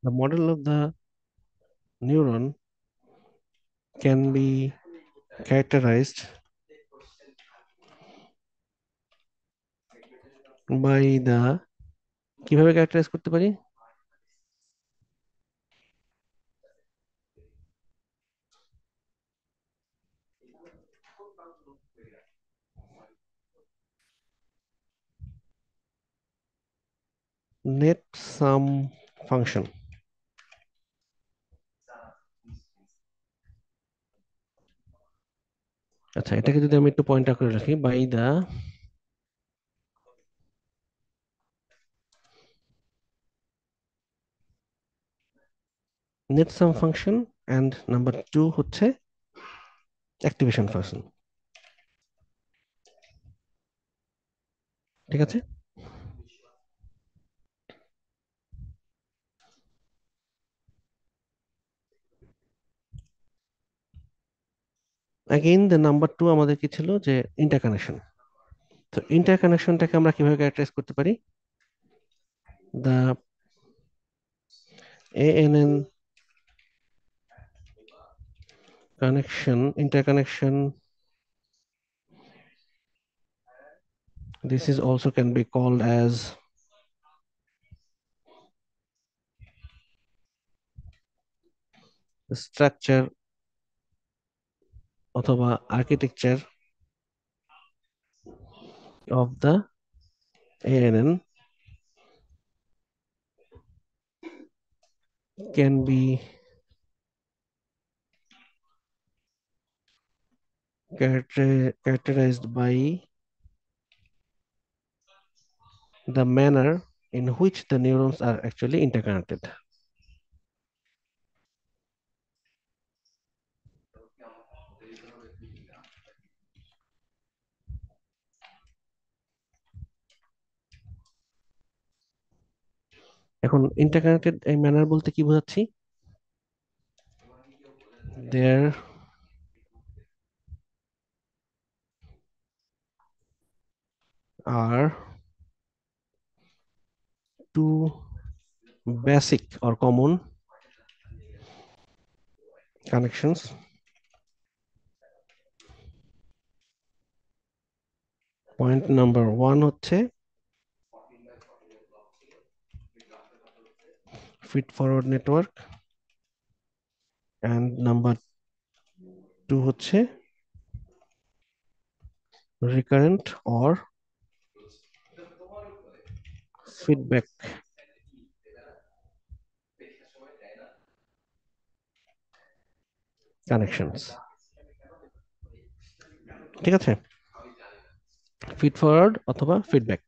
The model of the neuron can be characterized by the কিভাবে characterise করতে পারি net some function আচ্ছা এটাকে যদি আমি একটু পয়েন্ট আউট করে রাখি by the net some function and number 2 হচ্ছে অ্যাক্টিভেশন ফাংশন ঠিক আছে अगेन দ্য নাম্বার 2 আমাদের কি ছিল যে ইন্টারকানেকশন তো ইন্টারকানেকশনটাকে আমরা কিভাবে ক্যারেক্টারাইজ করতে পারি the ANN connection interconnection, this is also can be called as the structure অথবা architecture of the ANN can be characterized by the manner in which the neurons are actually interconnected. এখন interconnected এই manner বলতে কি বোঝাচ্ছি there are two basic or common connections point number 1 হচ্ছে feed forward network and number 2 হচ্ছে recurrent or feedback connections ঠিক আছে feed forward অথবা feedback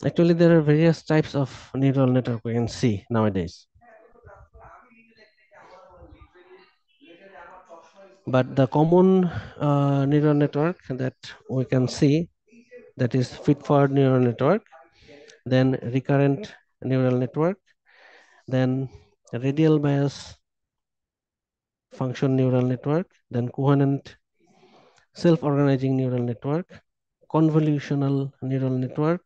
actually there are various types of neural network we can see nowadays but the common neural network that we can see that is feed forward neural network then recurrent neural network then radial bias function neural network then coherent self-organizing neural network convolutional neural network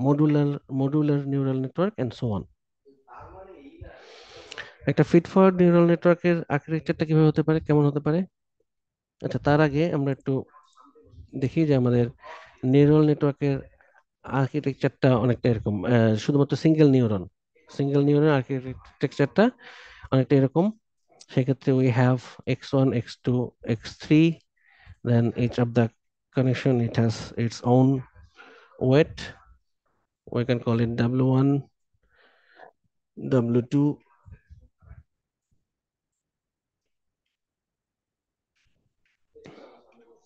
modular neural network and so on একটা feed forward neural নেটওয়ার্কের আর্কিটেকচারটা কিভাবে হতে পারে কেমন হতে পারে আচ্ছা তার আগে আমরা একটু দেখি যে আমাদের নিউরাল নেটওয়ার্কের আর্কিটেকচারটা অনেকটা এরকম শুধুমাত্র সিঙ্গেল নিউরন আর্কিটেকচারটা অনেকটা এরকম সেক্ষেত্রে we have x1 x2 x3 then each of the connection it has its own weight we can call it w1 w2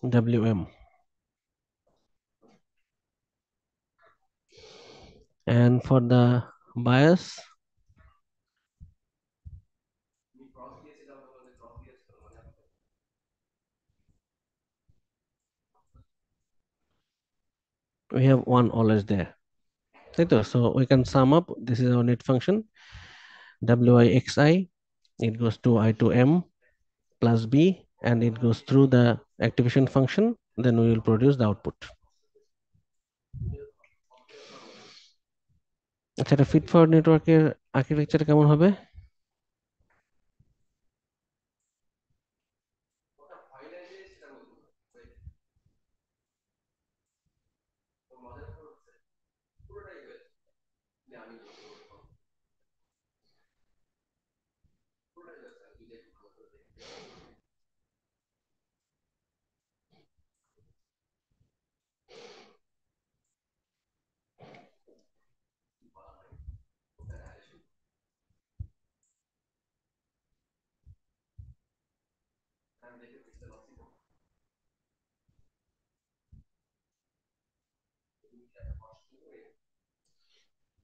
wm and for the bias we have one always there so we can sum up this is our net function wixi it goes to I to m plus b and it goes through the activation function then we will produce the output আচ্ছা, এটা feed forward নেটওয়ার্কের architecture কেমন হবে?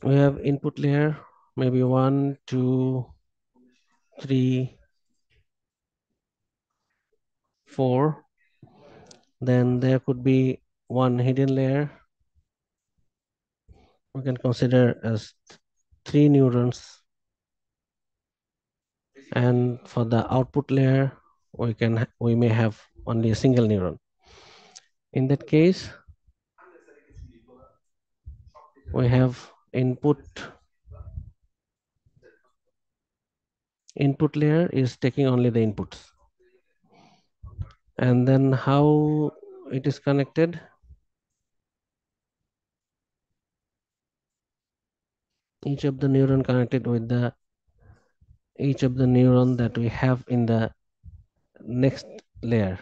We have input layer, maybe one, two, three, four. Then there could be one hidden layer. We can consider as three neurons. And for the output layer, we may have only a single neuron. In that case, we have input layer is taking only the inputs. And then how it is connected? Each of the neuron connected with each of the neuron that we have in the next layer.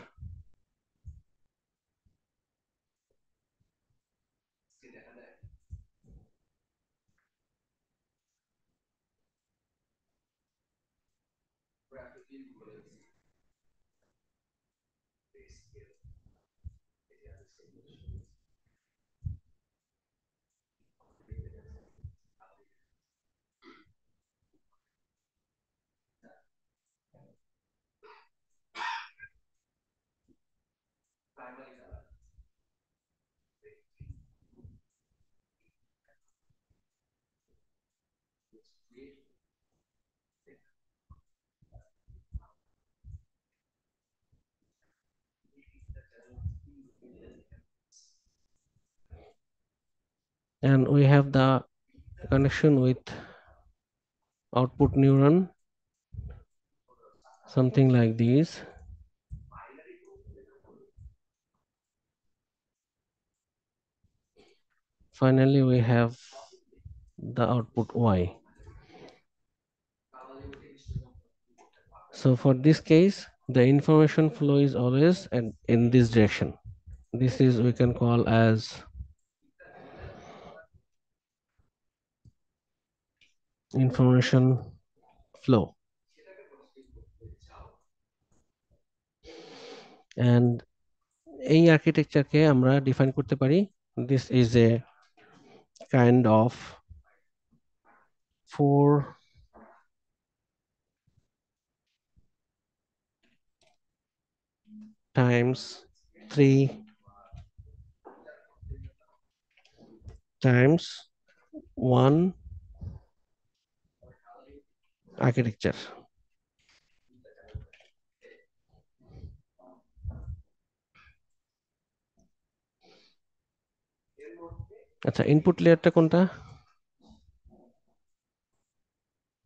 And we have the connection with output neuron, something like this. Finally, we have the output Y. So for this case, the information flow is always in this direction. This is we can call as information flow. And এই আর্কিটেকচারকে আমরা define করতে পারি, this is a kind of 4 times 3 times 1 architecture. আচ্ছা, input লেয়ারটা কোনটা?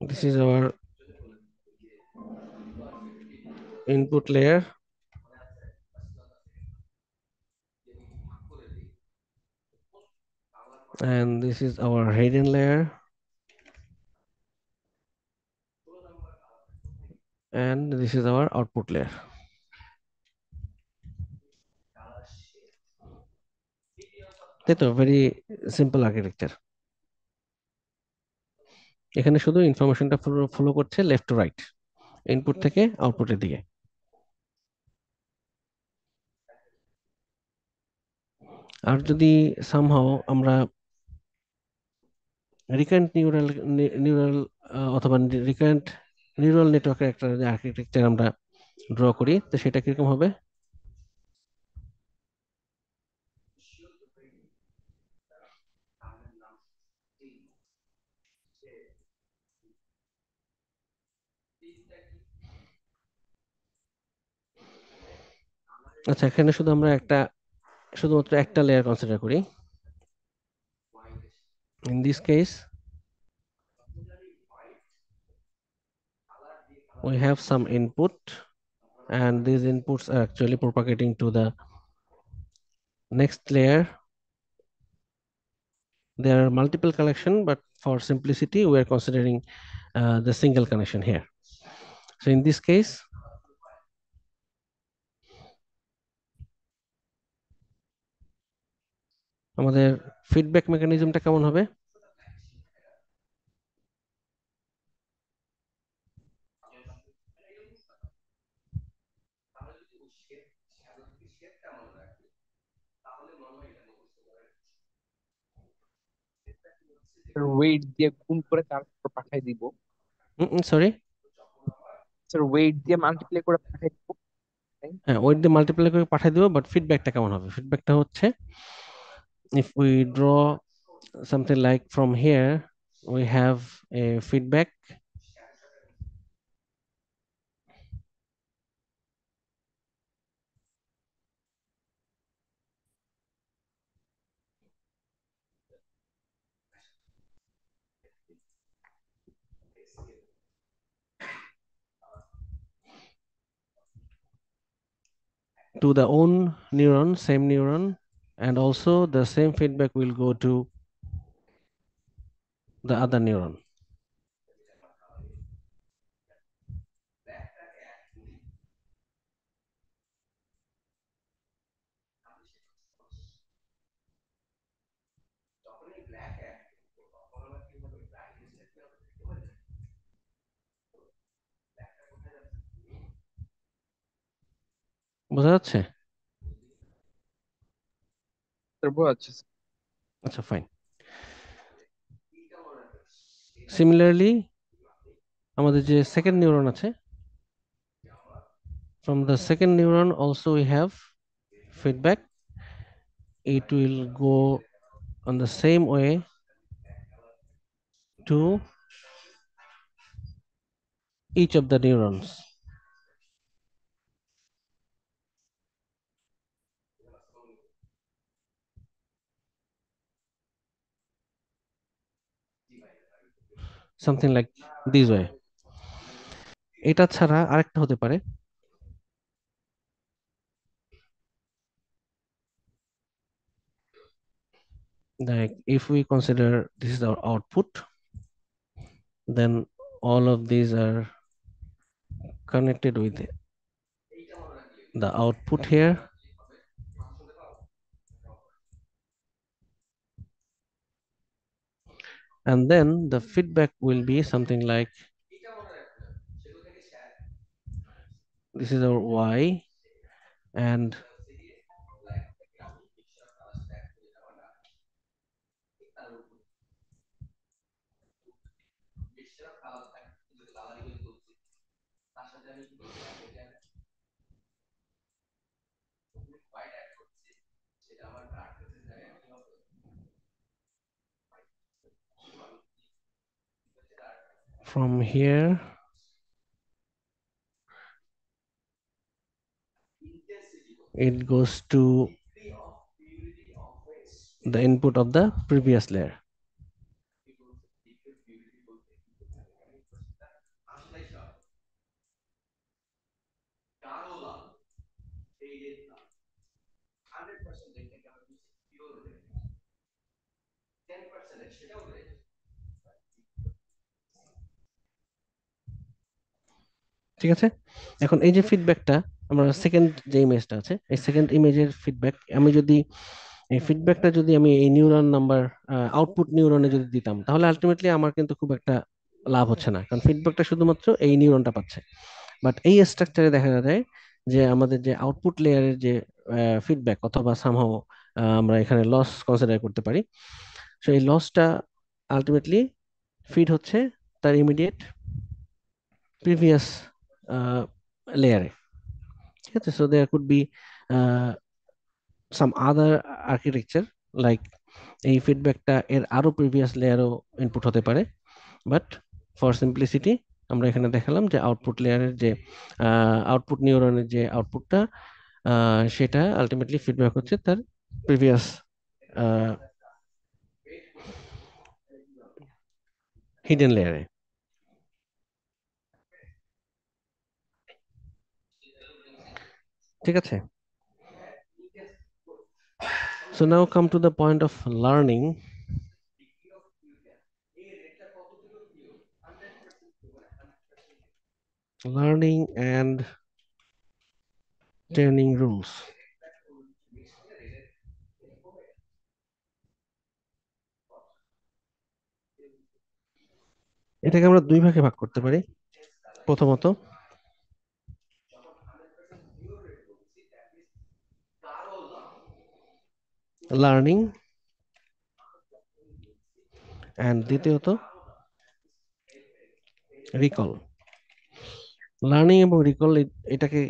This is our input layer, and this is our hidden layer, and this is our output layer. তাই তো, very simple architecture. এখানে শুধু ইনফরমেশনটা ফলো করছে লেফট টু রাইট, ইনপুট থেকে আউটপুটের দিকে। আর যদি সামহাও আমরা রিকারেন্ট নিউরাল অথবা রিকারেন্ট নিউরাল নেটওয়ার্কের একটা আর্কিটেকচার আমরা ড্র করি, তো সেটা কিরকম হবে? আচ্ছা, এখানে আমরা শুধুমাত্র একটা লেয়ার কনসিডার করি। In this case, we have some input, and these inputs are actually propagating to the next layer. There are multiple connection, but for simplicity, we are considering the single connection here. So in this case, আমাদের feedback মেকানিজমটা কেমন হবে? Wait দিয়ে গুণ করে তারপর পাঠাই দিব। Sorry, sir wait দিয়ে মাল্টিপ্লাই করে পাঠাই দিব, তাই? হ্যাঁ, ওয়েট দিয়ে মাল্টিপ্লাই করে পাঠিয়ে দেবো, বাট ফিডব্যাকটা কেমন হবে? ফিডব্যাকটা হচ্ছে, if we draw something like from here, we have a feedback, to the own neuron, same neuron, and also the same feedback will go to the other neuron. বোঝা যাচ্ছে? স্যার বোঝা যাচ্ছে স্যার। আচ্ছা, ফাইন। সিমিলারলি আমাদের যে second neuron আছে, from the second neuron also we have feedback. It will go on the same way to each of the neurons. Something like this way. এটা ছাড়া আরেকটা হতে পারে, like if we consider this is our output, then all of these are connected with the output here, and then the feedback will be something like this is our y, and from here it goes to the input of the previous layer. ঠিক আছে, এখন এই যে ফিডব্যাকটা, আমরা second যে ইমেজটা আছে, এই সেকেন্ড ইমেজের ফিডব্যাক আমি যদি এই ফিডব্যাকটা যদি আমি এই নিউরন নাম্বার আউটপুট নিউরনে যদি দিতাম, তাহলে আলটিমেটলি আমার কিন্তু খুব একটা লাভ হচ্ছে না, কারণ ফিডব্যাকটা শুধুমাত্র এই নিউরনটা পাচ্ছে। বাট এই স্ট্রাকচারে দেখা যায় যে আমাদের যে আউটপুট লেয়ারের যে ফিডব্যাক, অথবা সামহাও আমরা এখানে লস কনসিডার করতে পারি, সো এই লসটা আলটিমেটলি ফিড হচ্ছে তার ইমিডিয়েট প্রিভিয়াস লেয়ারে। ঠিক আছে, so there could be some other architecture, like এই ফিডব্যাকটা এর আরো প্রিভিয়াস লেয়ারও ইনপুট হতে পারে, বাট ফর সিম্পলিসিটি আমরা এখানে দেখালাম যে আউটপুট লেয়ারের যে আউটপুট নিউরনের যে আউটপুটটা, সেটা আলটিমেটলি ফিডব্যাক হচ্ছে তার প্রিভিয়াস হিডেন লেয়ারে। ঠিক আছে? So now come to the point of learning and training rules. এটাকে আমরা দুই ভাগে ভাগ করতে পারি। প্রথমত, লার্নিং, অ্যান্ড দ্বিতীয়ত রিকল। লার্নিং এবং রিকল, এটাকে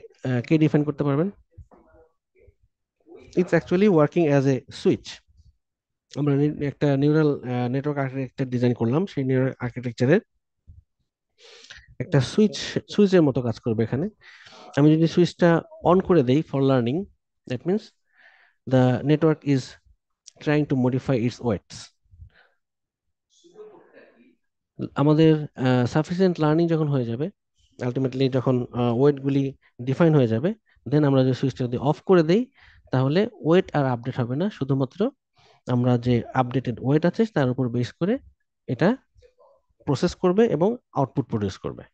কে ডিফাইন করতে পারবেন? It's actually working as a switch. আমরা একটা নিউরাল নেটওয়ার্ক আর্কিটেকচার ডিজাইন করলাম, সেই নিউরাল আর্কিটেকচারের একটা সুইচের মতো কাজ করবে এখানে। আমি যদি সুইচটা অন করে দেই for learning, that means the network is trying to modify its weights. আমাদের সাফিসিয়েন্ট লার্নিং যখন হয়ে যাবে, আলটিমেটলি যখন ওয়েটগুলি ডিফাইন হয়ে যাবে, দেন আমরা যে সুইচটা যদি অফ করে দেই, তাহলে ওয়েট আর আপডেট হবে না, শুধুমাত্র আমরা যে আপডেটেড ওয়েট আছে তার উপর বেস করে এটা প্রসেস করবে এবং আউটপুট প্রডিউস করবে।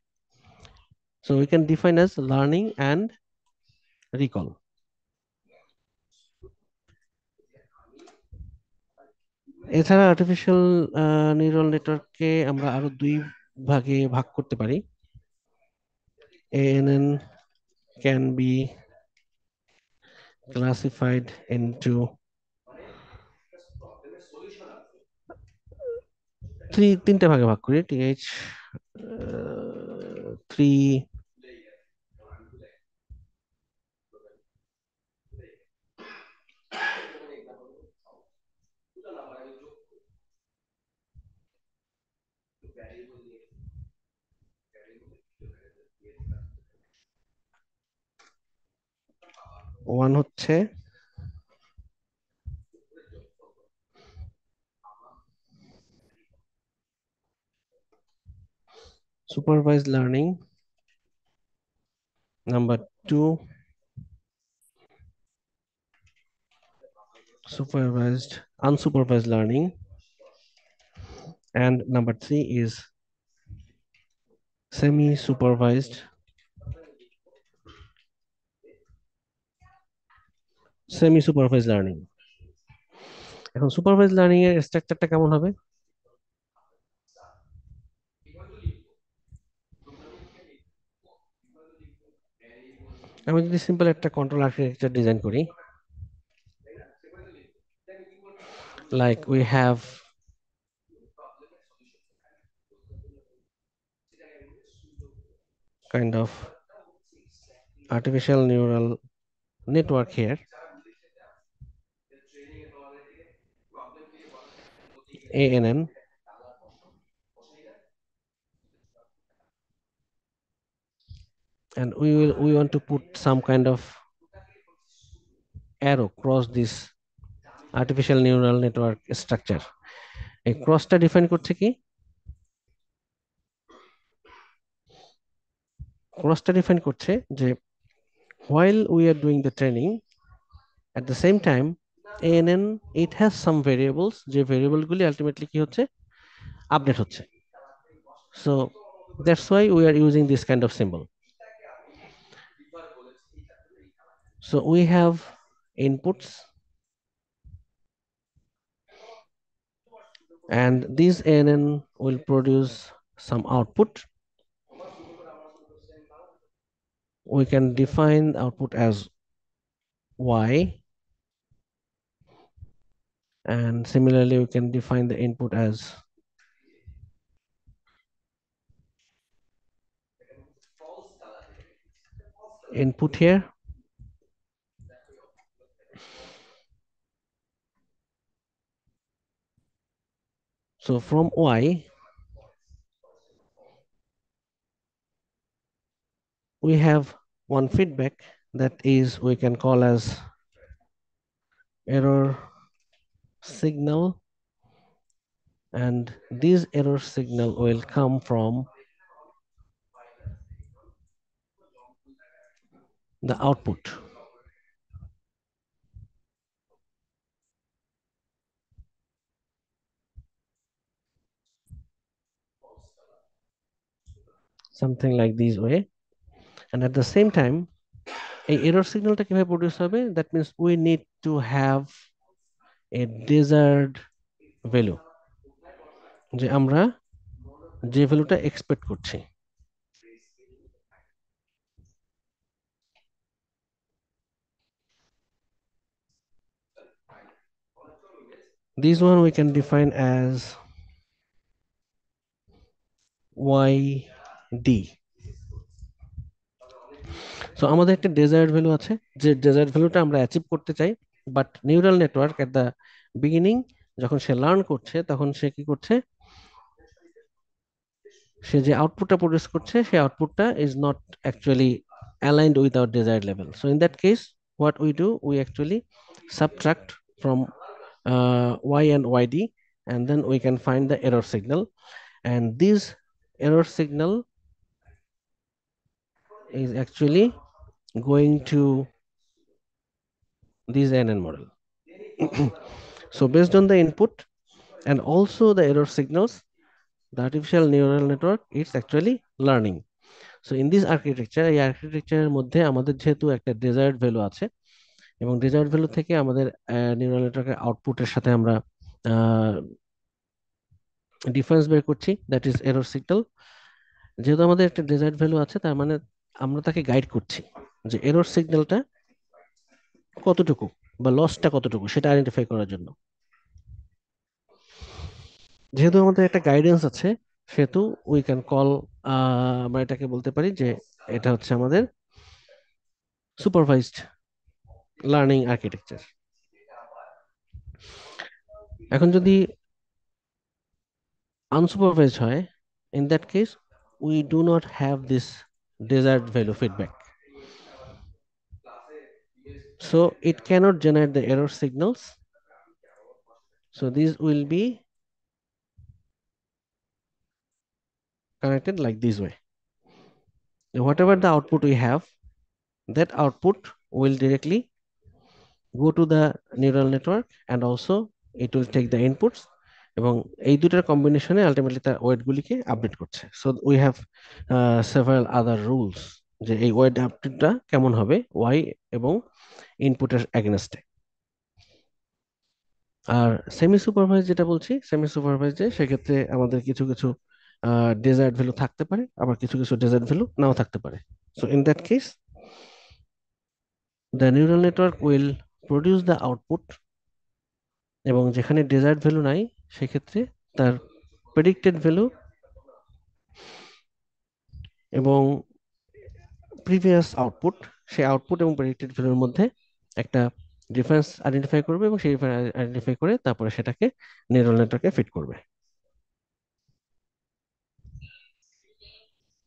So we can define as learning and recall. এছাড়া আর্টিফিশিয়াল নিউরাল নেটওয়ার্ককে আমরা আরো দুই ভাগে ভাগ করতে পারি। ANN can be classified into তিনটা ভাগে ভাগ করি। TH থ্রি, ওয়ান হচ্ছে supervised learning, number two supervised unsupervised learning, and number three is semi supervised learning. এখন সুপারভাইজ লার্নিং এর স্ট্রাকচারটা কেমন হবে? আমি যদি সিম্পল একটা কন্ট্রোল আর্কিটেকচার ডিজাইন করি, like we have kind of artificial neural network here, ANN, and we want to put some kind of arrow cross this artificial neural network structure. এই ক্রসটা define করছে কি? ক্রসটা ডিফাইন করছে যে while we are doing the training, at the same time ANN it has some variables, যে variable গুলি ultimately কি হচ্ছে? Update হচ্ছে। So that's why we are using this kind of symbol. So we have inputs, and this ANN will produce some output. We can define output as Y, and similarly we can define the input as input here. So from Y we have one feedback, that is we can call as error signal, and this error signal will come from the output. something like this way, and at the same time এই error সিগন্যালটা কিভাবে produce হবে, that means we need to have a desired value, যে আমরা যে ভ্যালুটা expect করছি। This one we can define as yd. So আমাদের একটা ডেজায়ার্ড ভ্যালু আছে, যে ডেজায়ার্ড ভ্যালুটা আমরা অ্যাচিভ করতে চাই, but neural network at the beginning যখন সে লার্ন করছে তখন সে কি করছে, সে যে আউটপুটটা প্রডিউস করছে সেই আউটপুটটা is not actually aligned with our desired level. So in that case, what we do, we actually subtract from y and yd, and then we can find the error signal. And this error signal is actually going to this NN model. So based on the input and also the error signals, the artificial neural network is actually learning. So in this architecture, এই আর্কিটেকচারের মধ্যে আমাদের যেহেতু একটা ডেজায়ার্ড value আছে, এবং ডেজায়ার্ড value থেকে আমাদের নিউরাল নেটওয়ার্কের আউটপুটের সাথে আমরা ডিফারেন্স বের করছি, দ্যাট ইজ এরর সিগন্যাল। যেহেতু আমাদের একটা ডেজায়ার্ড ভ্যালু আছে, তার মানে আমরা তাকে গাইড করছি যে এরর সিগন্যালটা কতটুকু বা লসটা কতটুকু সেটা আইডেন্টিফাই করার জন্য। যেহেতু আমাদের একটা গাইডেন্স আছে, সেহেতু উই ক্যান কল, আমরা এটাকে বলতে পারি যে এটা হচ্ছে আমাদের সুপারভাইজড লার্নিং আর্কিটেকচার। এখন যদি আনসুপারভাইজড হয়, in that case we do not have this desired value feedback, so it cannot generate the error signals. So these will be connected like this way. Whatever the output we have, that output will directly go to the neural network, and also it will take the inputs, এবং এই দুটার কম্বিনেশনে ultimately তার ওয়েটগুলিকে update করছে। So we have several other rules, যে এই wait আপডেটটা কেমন হবে ওয়াই এবং ইনপুটের এগেনস্টে। আর সেমি সুপারভাইজ যেটা বলছি, সেমি সুপারভাইজে সেক্ষেত্রে আমাদের কিছু কিছু ডেজায়ার্ড ভ্যালু থাকতে পারে, আবার কিছু কিছু ডেজায়ার্ড ভ্যালু নাও থাকতে পারে। So in that case the neural network will produce the output, এবং যেখানে ডেজায়ার্ড ভ্যালু নাই সেক্ষেত্রে তার প্রেডিক্টেড ভ্যালু এবং প্রিভিয়াস আউটপুট, সেই আউটপুট এবং প্রেডিক্টেড ভ্যালুর মধ্যে একটা ডিফারেন্স আইডেন্টিফাই করবে, এবং সেই ডিফারেন্স আইডেন্টিফাই করে তারপরে সেটাকে নিউরাল নেটওয়ার্কে ফিট করবে।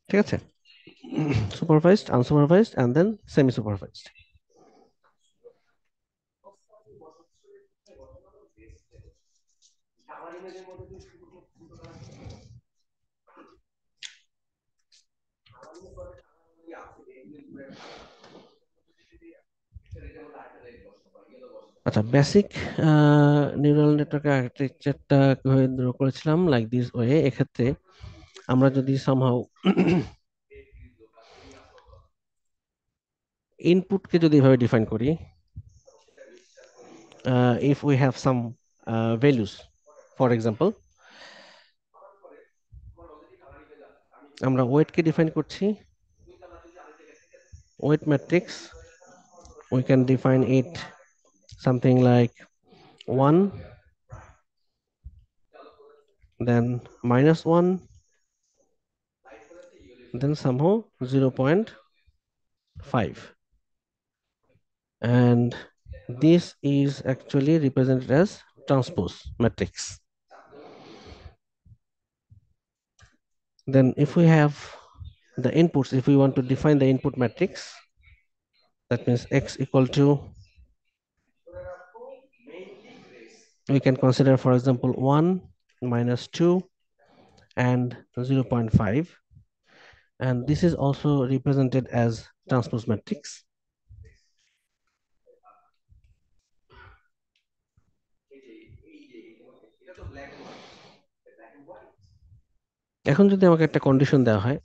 ঠিক আছে, supervised, unsupervised, and then semi supervised. আচ্ছা, বেসিক নিউরাল নেটওয়ার্ক আর্কিটেকচারটা কিভাবে ড্র করেছিলাম লাইক দিস ওয়ে। এক্ষেত্রে আমরা যদি সামহাউ ইনপুটকে যদি এভাবে ডিফাইন করি, if we have some values, for example আমরা ওয়েটকে ডিফাইন করছি, weight matrix, we can define it something like 1, then -1, then somehow 0.5, and this is actually represented as transpose matrix. Then if we have the inputs, if we want to define the input matrix, that means x equal to, we can consider for example 1, -2, and 0.5, and this is also represented as transpose matrix. এখন যদি আমাকে একটা condition দেওয়া হয়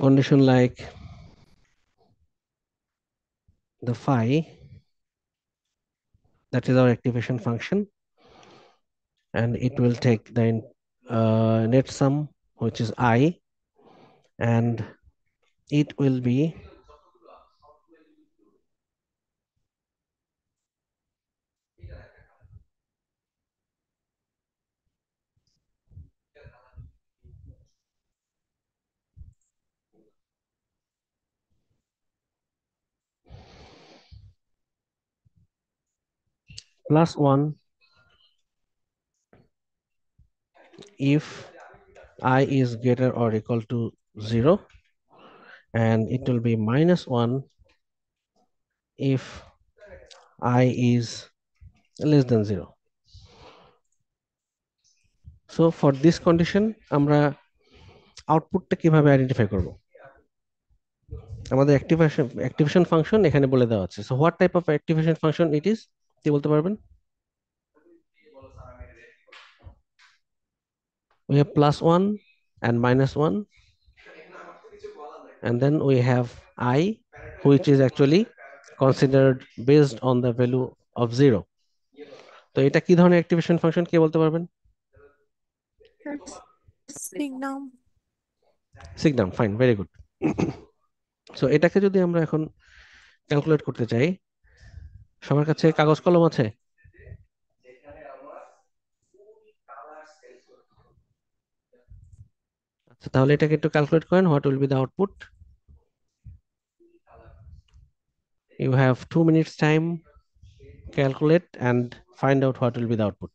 condition like the phi, that is our activation function, and it will take the net sum, which is I, and it will be plus 1 if I is greater or equal to 0, and it will be minus 1 if I is less than 0. So for this condition আমরা আউটপুটটা কিভাবে identify করব? আমাদের activation function এখানে বলে দেওয়া আছে। So what type of activation function it is, কি বলতে পারবেন? We have plus 1 and minus 1, and then we have I, which is actually considered based on the value of 0. তো এটা কি ধরনের অ্যাক্টিভেশন ফাংশন, কে বলতে পারবেন? Signum. Signum, fine, very good. So এটাকে যদি আমরা এখন ক্যালকুলেট করতে চাই, সবার কাছে কাগজ কলম আছে? আচ্ছা, তাহলে এটাকে একটু ক্যালকুলেট করেন। What will be the output? You have 2 minutes time, calculate and find out what will be the output.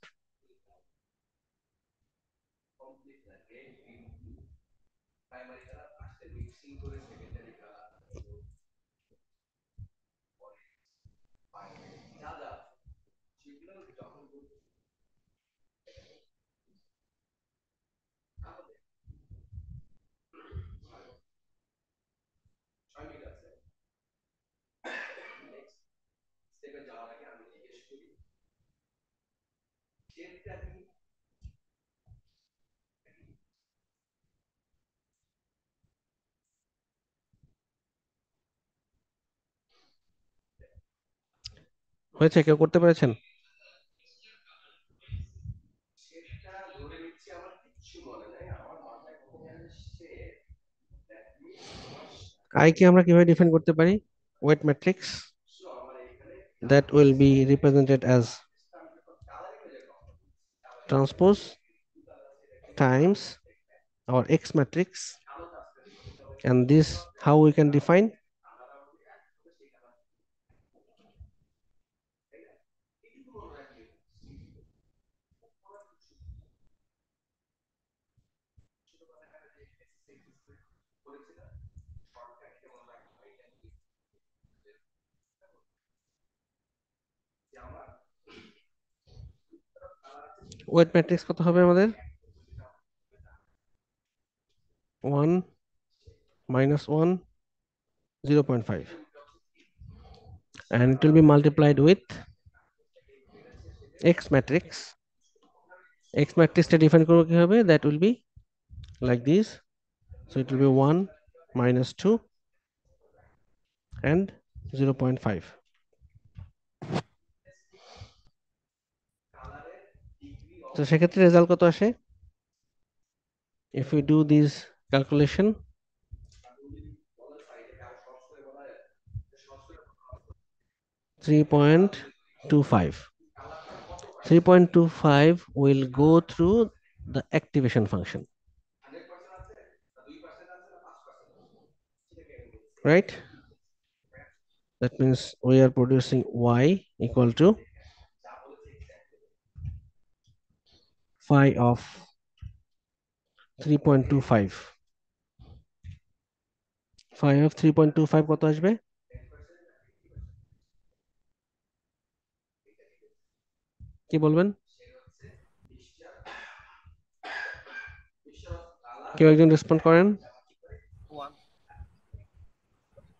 হয়েছে? কেউ করতে পেরেছেন? আই কে আমরা কিভাবে ডিফাইন করতে পারি? Weight matrix that will be represented as transpose times our X matrix, and this how we can define? Weight matrix কত হবে আমাদের? 1 minus 1 0.5, and it will be multiplied with X matrix. X matrix টা define করব কিভাবে? That will be like this. So it will be 1 minus 2 and 0.5. তো সেক্ষেত্রে result কত আসে? If we do this calculation, 3.25. 3.25 will go through the activation function, right? That means we are producing y equal to phi of 3.25. Phi of 3.25 কত আসবে? কি বলবেন? কেউ একজন রেসপন্ড করেন।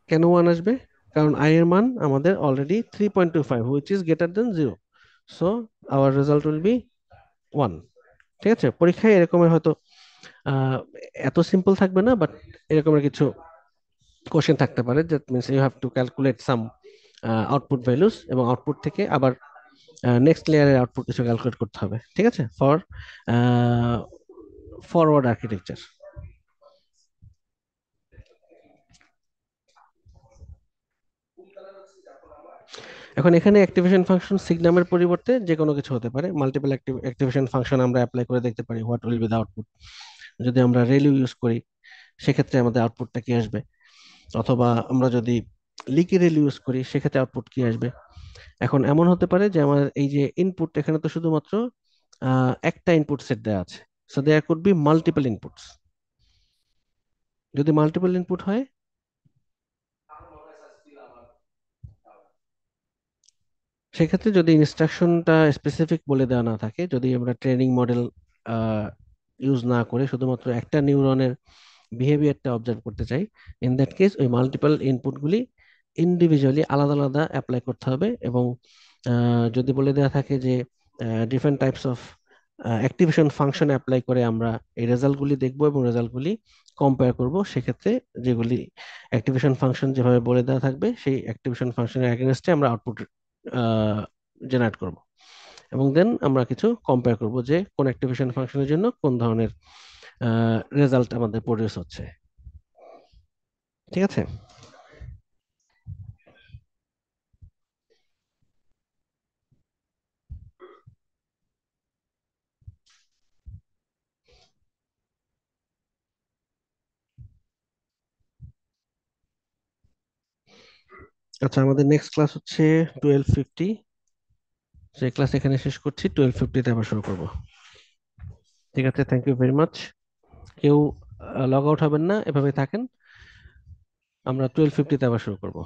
কেন 1 আসবে? কারণ i এর মান আমাদের already 3.25, which is greater than 0. So our result will be 1. ঠিক আছে, পরীক্ষায় এরকমের হয়তো আহ, এত সিম্পল থাকবে না, বাট এরকমের কিছু কোশ্চেন থাকতে পারে, that means you have to calculate some output values, এবং আউটপুট থেকে আবার নেক্সট লেয়ারের আউটপুট কিছু ক্যালকুলেট করতে হবে, ঠিক আছে, ফর ফরওয়ার্ড আর্কিটেকচার। এখন এখানে অ্যাক্টিভেশন ফাংশন সিগনামের পরিবর্তে যে কোনো কিছু হতে পারে, মাল্টিপল অ্যাক্টিভেশন ফাংশন আমরা অ্যাপ্লাই করে দেখতে পারি, what will be the output. যদি আমরা রেলিউ ইউজ করি সেক্ষেত্রে আমাদের আউটপুটটা কি আসবে, অথবা আমরা যদি লিকি রেলিউ ইউজ করি সেক্ষেত্রে আউটপুট কি আসবে। এখন এমন হতে পারে যে আমার এই যে ইনপুট, এখানে তো শুধুমাত্র একটা ইনপুট সেট দেওয়া আছে, so there could be multiple inputs. যদি মাল্টিপল ইনপুট হয়, সেক্ষেত্রে যদি ইনস্ট্রাকশনটা স্পেসিফিক বলে দেওয়া না থাকে, যদি আমরা ট্রেনিং মডেল ইউজ না করে শুধুমাত্র একটা নিউরনের বিহেভিয়ারটা অবজার্ভ করতে চাই, ইন দ্যাট কেস ওই মাল্টিপল ইনপুটগুলি ইন্ডিভিজুয়ালি আলাদা আলাদা অ্যাপ্লাই করতে হবে। এবং যদি বলে দেওয়া থাকে যে different types of activation function apply করে আমরা এই রেজাল্টগুলি দেখব এবং রেজাল্টগুলি কম্পেয়ার করব, সেক্ষেত্রে যেগুলি অ্যাক্টিভেশন ফাংশন যেভাবে বলে দেওয়া থাকবে সেই অ্যাক্টিভেশন ফাংশনের অ্যাগেনস্টে আমরা আউটপুট জেনারেট করব, এবং দেন আমরা কিছু কম্পেয়ার করব যে কোন অ্যাক্টিভেশন ফাংশনের জন্য কোন ধরনের রেজাল্ট আমাদের প্রডিউস হচ্ছে। ঠিক আছে। আচ্ছা, আমাদের নেক্সট ক্লাস হচ্ছে 12:50। সেই ক্লাস এখানে শেষ করছি, 12:50-তে আবার শুরু করব। ঠিক আছে, থ্যাংক ইউ ভেরি মাচ। কেউ লগ আউট হবেন না, এভাবে থাকেন। আমরা 12:50-তে আবার শুরু করব।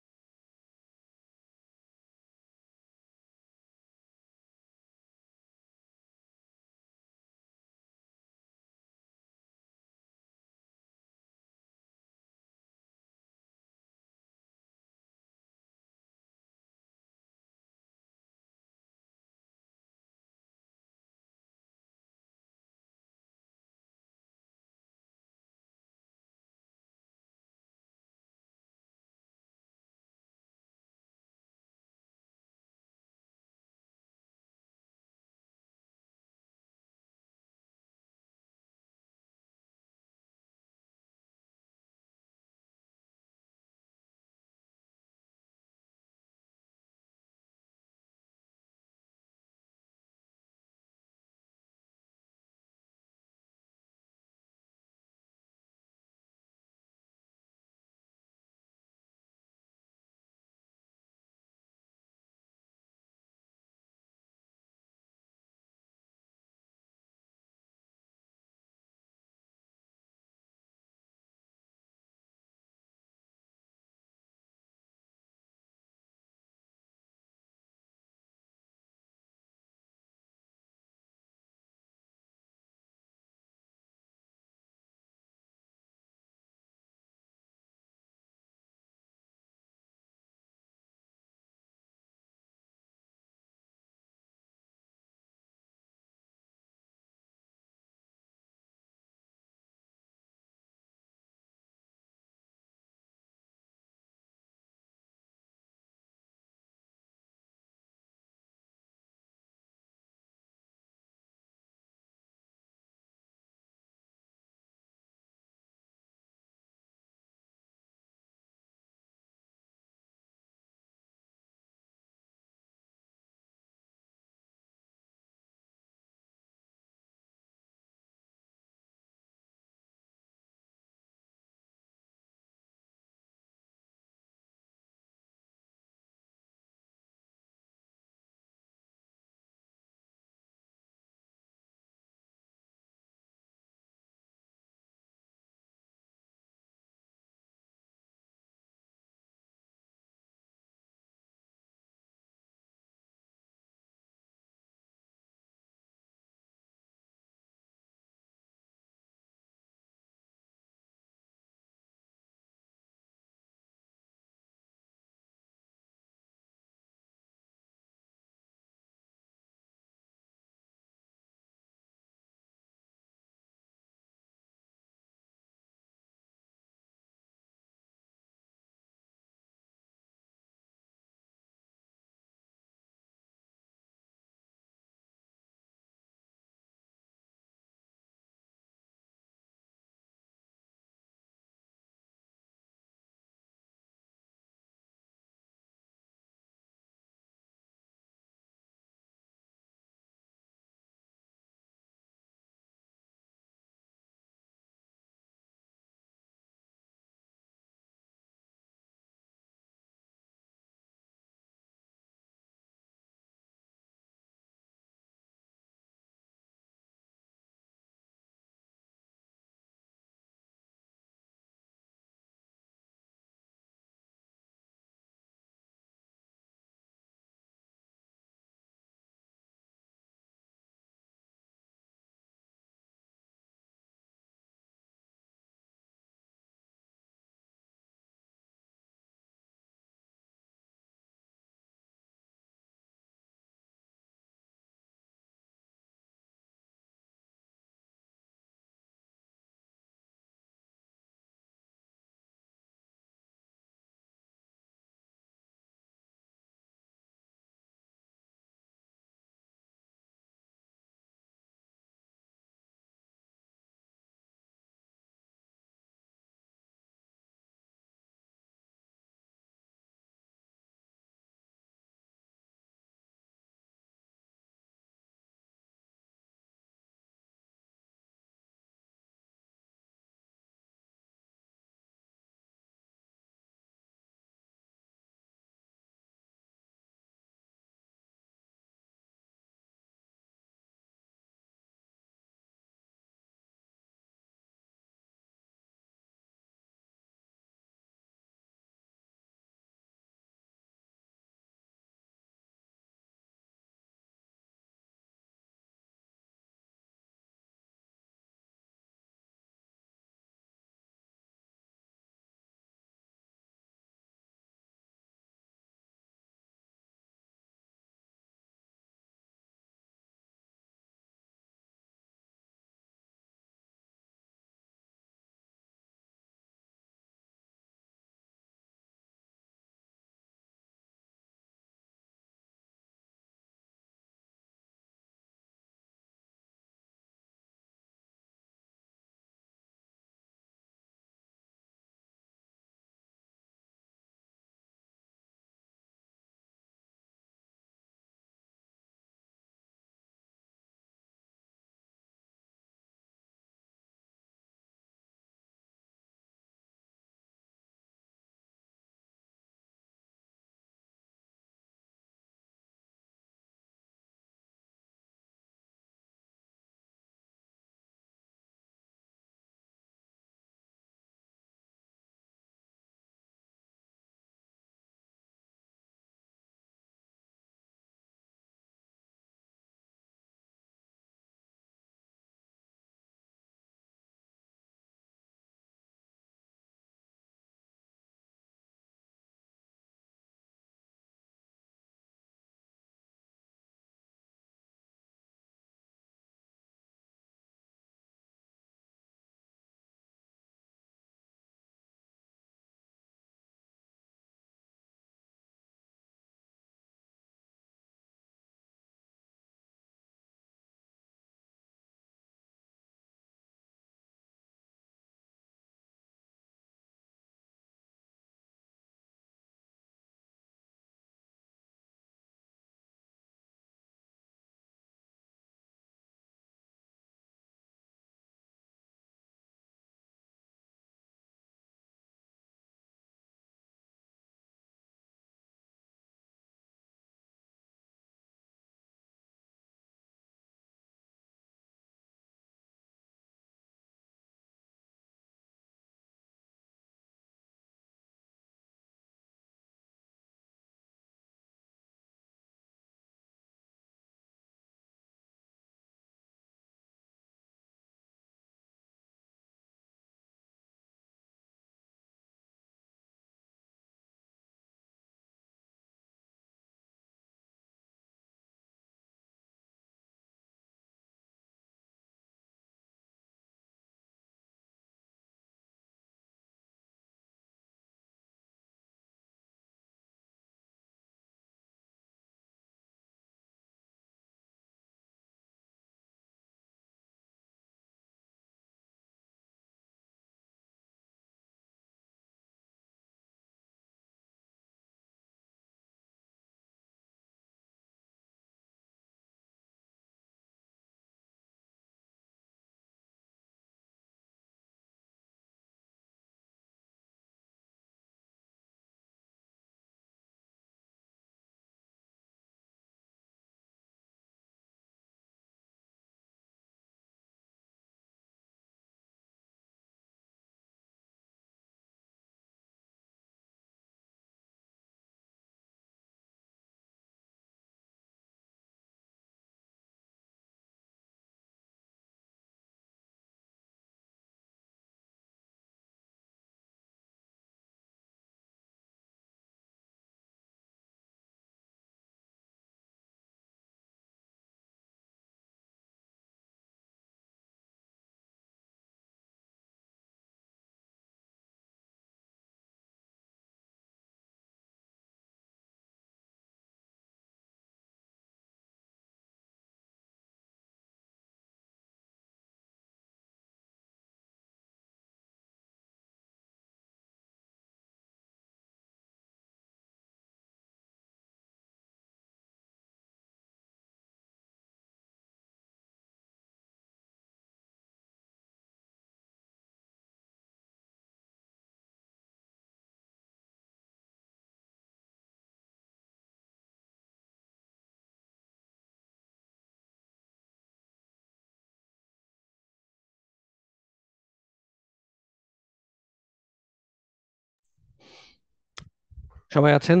সবাই আছেন?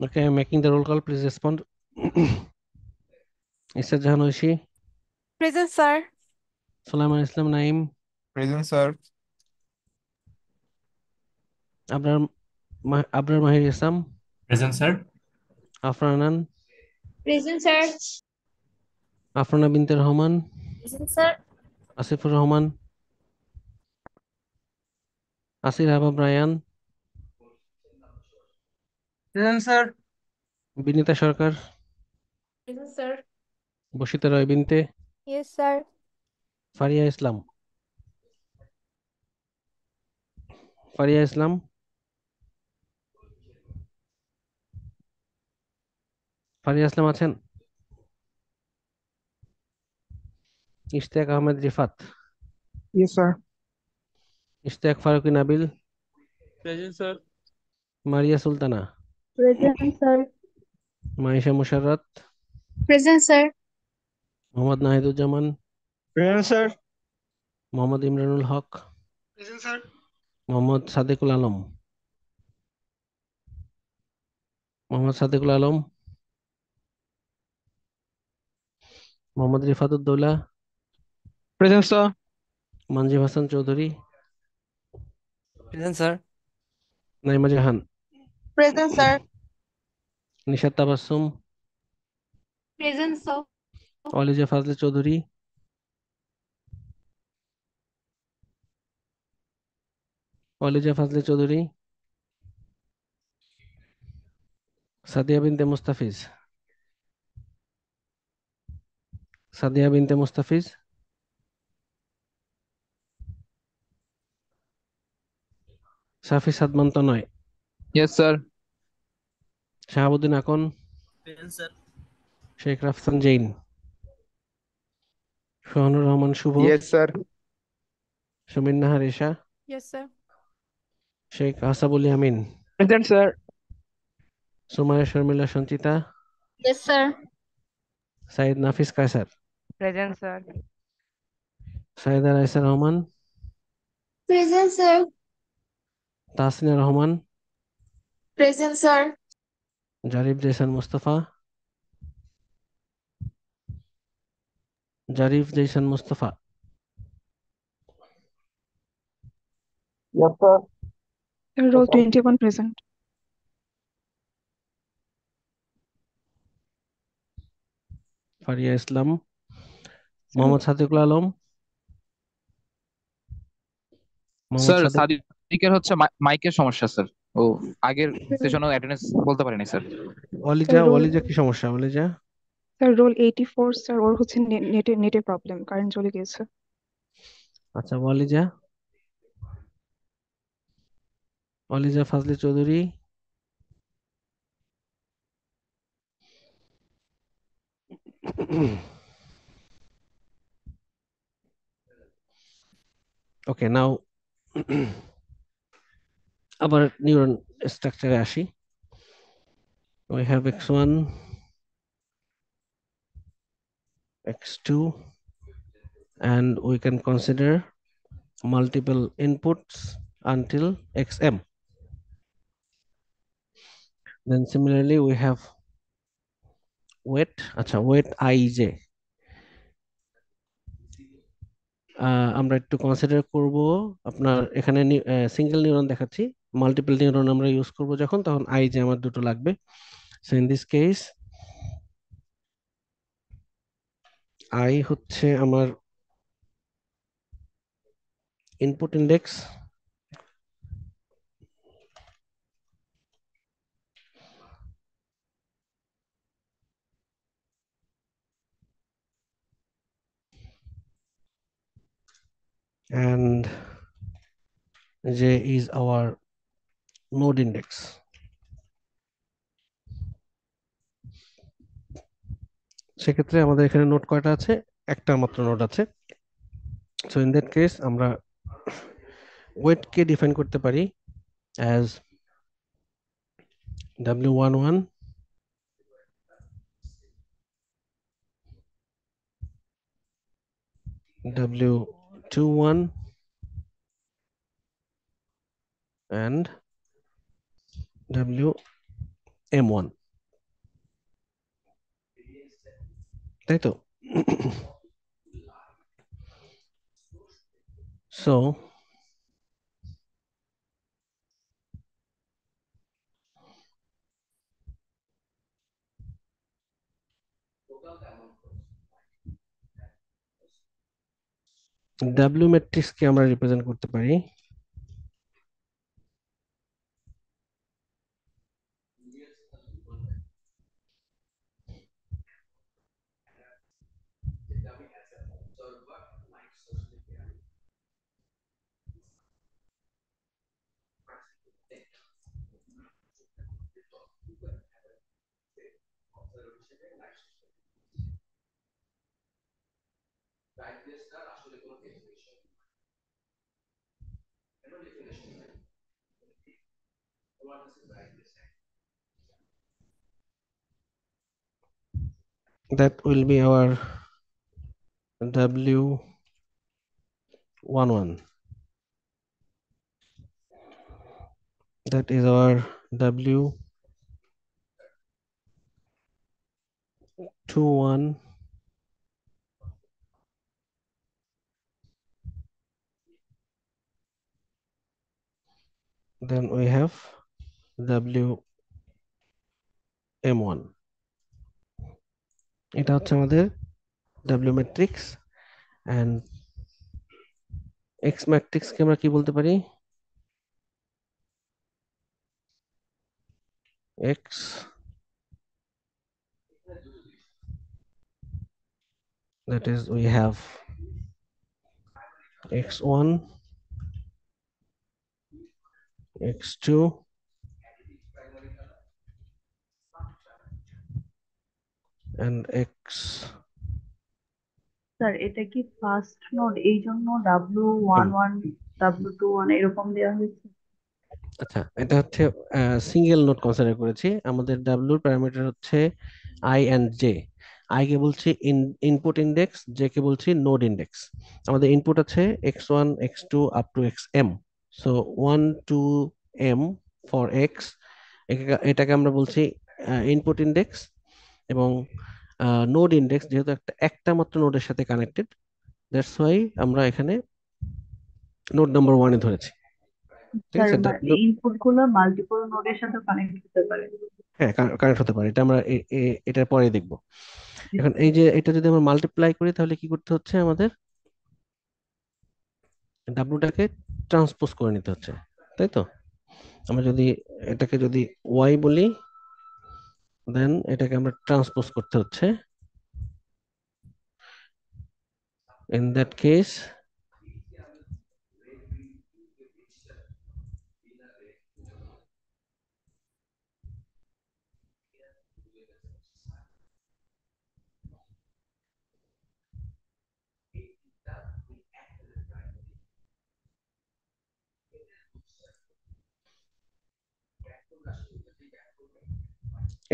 Okay, I'm making the roll call. Please respond. Israt Jahan Oishi, Present, sir. Sulaiman Islam Naim, present sir. Abrar Abrar Mahir Islam, present sir. Afranan, Present, sir. Afrana Binte Rahman, Present, sir. Asifur Rahman, Asir Habab Rayan, present sir. Binita Sarkar, Present, sir. Basita Roy Binte, Yes, sir. Faria ইসলাম, ফারিয়া ইসলাম, ফারিয়া ইসলাম আছেন? Ishtiaq Ahmed Rifat, yes sir. Ishtiaq Faruki Nabil, present sir. Maria Sultana, Present, sir. Maisha Musharrat, Present, sir. Mohammad Nahiduzzaman, present sir. Mohammad Imranul Haque, present sir. Mohammad Sadekul Alam, Mohammad Sadekul Alam, Mohammad Rifatuddoula, present sir. Monjib Hasan Chowdhury, present sir. Naima Jahan, Present, sir. Nishat Tabassum, Present, sir. Aliza Fazle Chowdhury, Aliza Fazle Chowdhury, Sadia Binte Mustafiz, Sadia Binte Mustafiz, Safi Sadman Tonoy, yes sir. Shahabuddin Akon, present sir. Sheikh Rafsan Zain, Sohanur Rahman Shuvo, yes sir. Sumin Nahar Esha, Yes, sir. Sheikh Asabul Yamin, present sir. Sumaiya Sharmila Sanchita, Yes, sir. Saeed Nafis Kaiser, present sir. Saida Raisa Rahman, Present, sir. Tahsina Rahman, Present, sir. Zarif Zesan Mustafa, Zarif Zesan Mustafa, yes sir. Roll 21 present. Faria Islam, Mohammad Sadikul Alam, Mohammad sir Sadik, সাদিকের হচ্ছে মাইকের সমস্যা sir. ও আগের সেশনে attendance বলতে পারেনি sir. অলিজা, roll অলিজা কি সমস্যা অলিজা? roll 84 স্যার, ওর হচ্ছে নেটে প্রবলেম, কারেন্ট চলে গিয়েছে। আচ্ছা অলিজা, অলিজা ফাজলি চৌধুরী, ওকে নাও আবার নিউরন স্ট্রাকচারে আসি। we have x1, x2 and we can consider multiple inputs until xm. Then similarly we have weight, আচ্ছা weight ij, আমরা একটু কনসিডার করব আপনার এখানে সিঙ্গেল নিউরন দেখাচ্ছি, মাল্টিপল নিউরন আমরা ইউজ করব যখন, তখন আই যে আমার দুটো লাগবে। So in this case I হচ্ছে আমার input index, and J is our node index. সেক্ষেত্রে আমাদের এখানে নোড কয়টা আছে? একটা মাত্র নোড আছে। সো ইন দ্যাট কেস আমরা ওয়েট কে ডিফাইন করতে পারি as w11 w21 and wm1, তাই তো? সো w ম্যাট্রিক্স কে আমরা রিপ্রেজেন্ট করতে পারি that will be our w11, that is our w21, then we have wm1. এটা হচ্ছে আমাদের w matrix. and x matrix কে আমরা কি বলতে পারি? x, that is we have x1, x2 and x। Sir এটা কি ফার্স্ট নোড, এই জন্য W11 W21 এরকম দেওয়া হয়েছে? আচ্ছা, এটা হচ্ছে সিঙ্গেল নোড কনসিডার করেছি। আমাদের ডাব্লিউর প্যারামিটার হচ্ছে I and J. I K বলছি ইনপুট ইন্ডেক্স, জে কে বলছি নোড ইন্ডেক্স। আমাদের ইনপুট আছে x1 x2 up to xm। So 1 to m for X, এটাকে আমরা বলছি ইনপুট ইন্ডেক্স। এবং নোড ইন্ডেক্স যেহেতু একটা মাত্র নোডের সাথে কানেক্টেড, দ্যাটস ওয়াই আমরা এখানে নোড নাম্বার 1 এ ধরেছি। ঠিক স্যার আছে? ইনপুট গুলো মাল্টিপল নোডের সাথে কানেক্ট হতে পারে? হ্যাঁ, কানেক্ট হতে পারে। এটা আমরা এটার পরে দেখব। এখন এই যে এটা যদি আমরা মাল্টিপ্লাই করি তাহলে কি করতে হচ্ছে? আমাদের ডাব্লুটাকে ট্রান্সপোজ করে নিতে হচ্ছে, তাই তো? আমরা যদি এটাকে যদি ওয়াই বলি, দেন এটাকে আমরা ট্রান্সপোজ করতে হচ্ছে। ইন দ্যাট কেস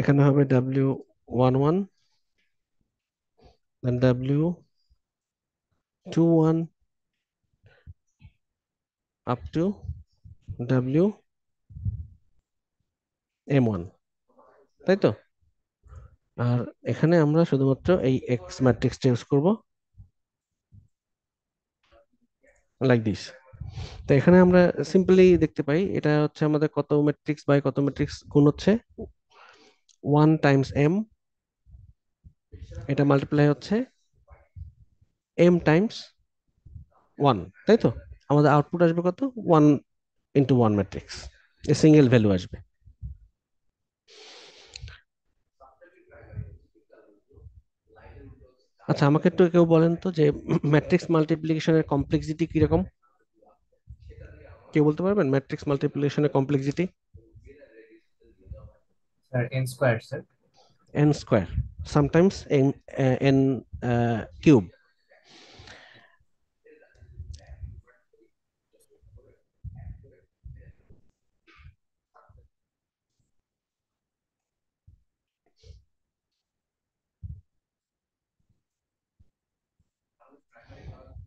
এখানে হবে w11, then w21 up to wm1, তাই তো? আর এখানে আমরা শুধুমাত্র এই এক্স ম্যাট্রিক্সটা ইউজ করব, লাইক দিস। তো এখানে আমরা সিম্পলি দেখতে পাই এটা হচ্ছে আমাদের কত ম্যাট্রিক্স বাই কত ম্যাট্রিক্স গুণ হচ্ছে 1 টাইমস m, এটা মাল্টিপ্লাই হচ্ছে m টাইমস 1, তাই তো? আমাদের আউটপুট আসবে কত? 1 into 1 matrix, a single value আসবে। আচ্ছা, আমাকে একটু কেউ বলেন তো যে ম্যাট্রিক্স মাল্টিপ্লিকেশনের কমপ্লেক্সিটি কিরকম? কেউ বলতে পারবেন ম্যাট্রিক্স মাল্টিপ্লিকেশনের complexity? Sir n square sir. n square, sometimes n cube.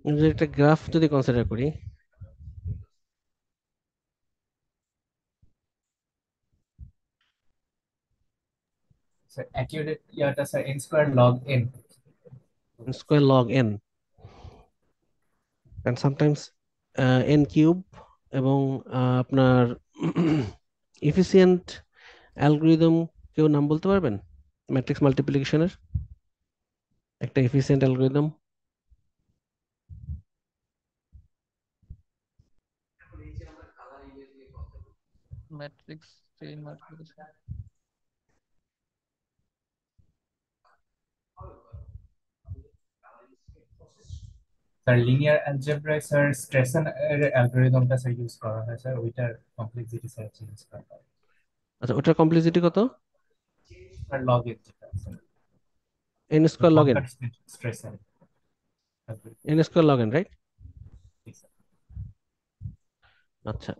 যদি একটা গ্রাফ যদি কনসিডার করি, স্যার অ্যাকিউরেট ইয়াটা sir n square log n। Square log n, and sometimes n cube, এবং আপনার এফিসিয়েন্ট অ্যালগোরিদম কেউ নাম বলতে পারবেন ম্যাট্রিক্স মাল্টিপ্লিকেশনের? একটা efficient algorithm. Matrix chain multiplication. Sir linear অ্যালজেব্রায় স্যার স্ট্রেসন এর অ্যালগরিদমটা স্যার ইউজ করা হয় স্যার, ওইটার কমপ্লেক্সিটি স্যার চেঞ্জ করা হয় আচ্ছা, ওটার কমপ্লেক্সিটি কত? স্যার লগ n যেটা sir n square log n, কনকাট স্ট্রেসন n square log n, right? আচ্ছা,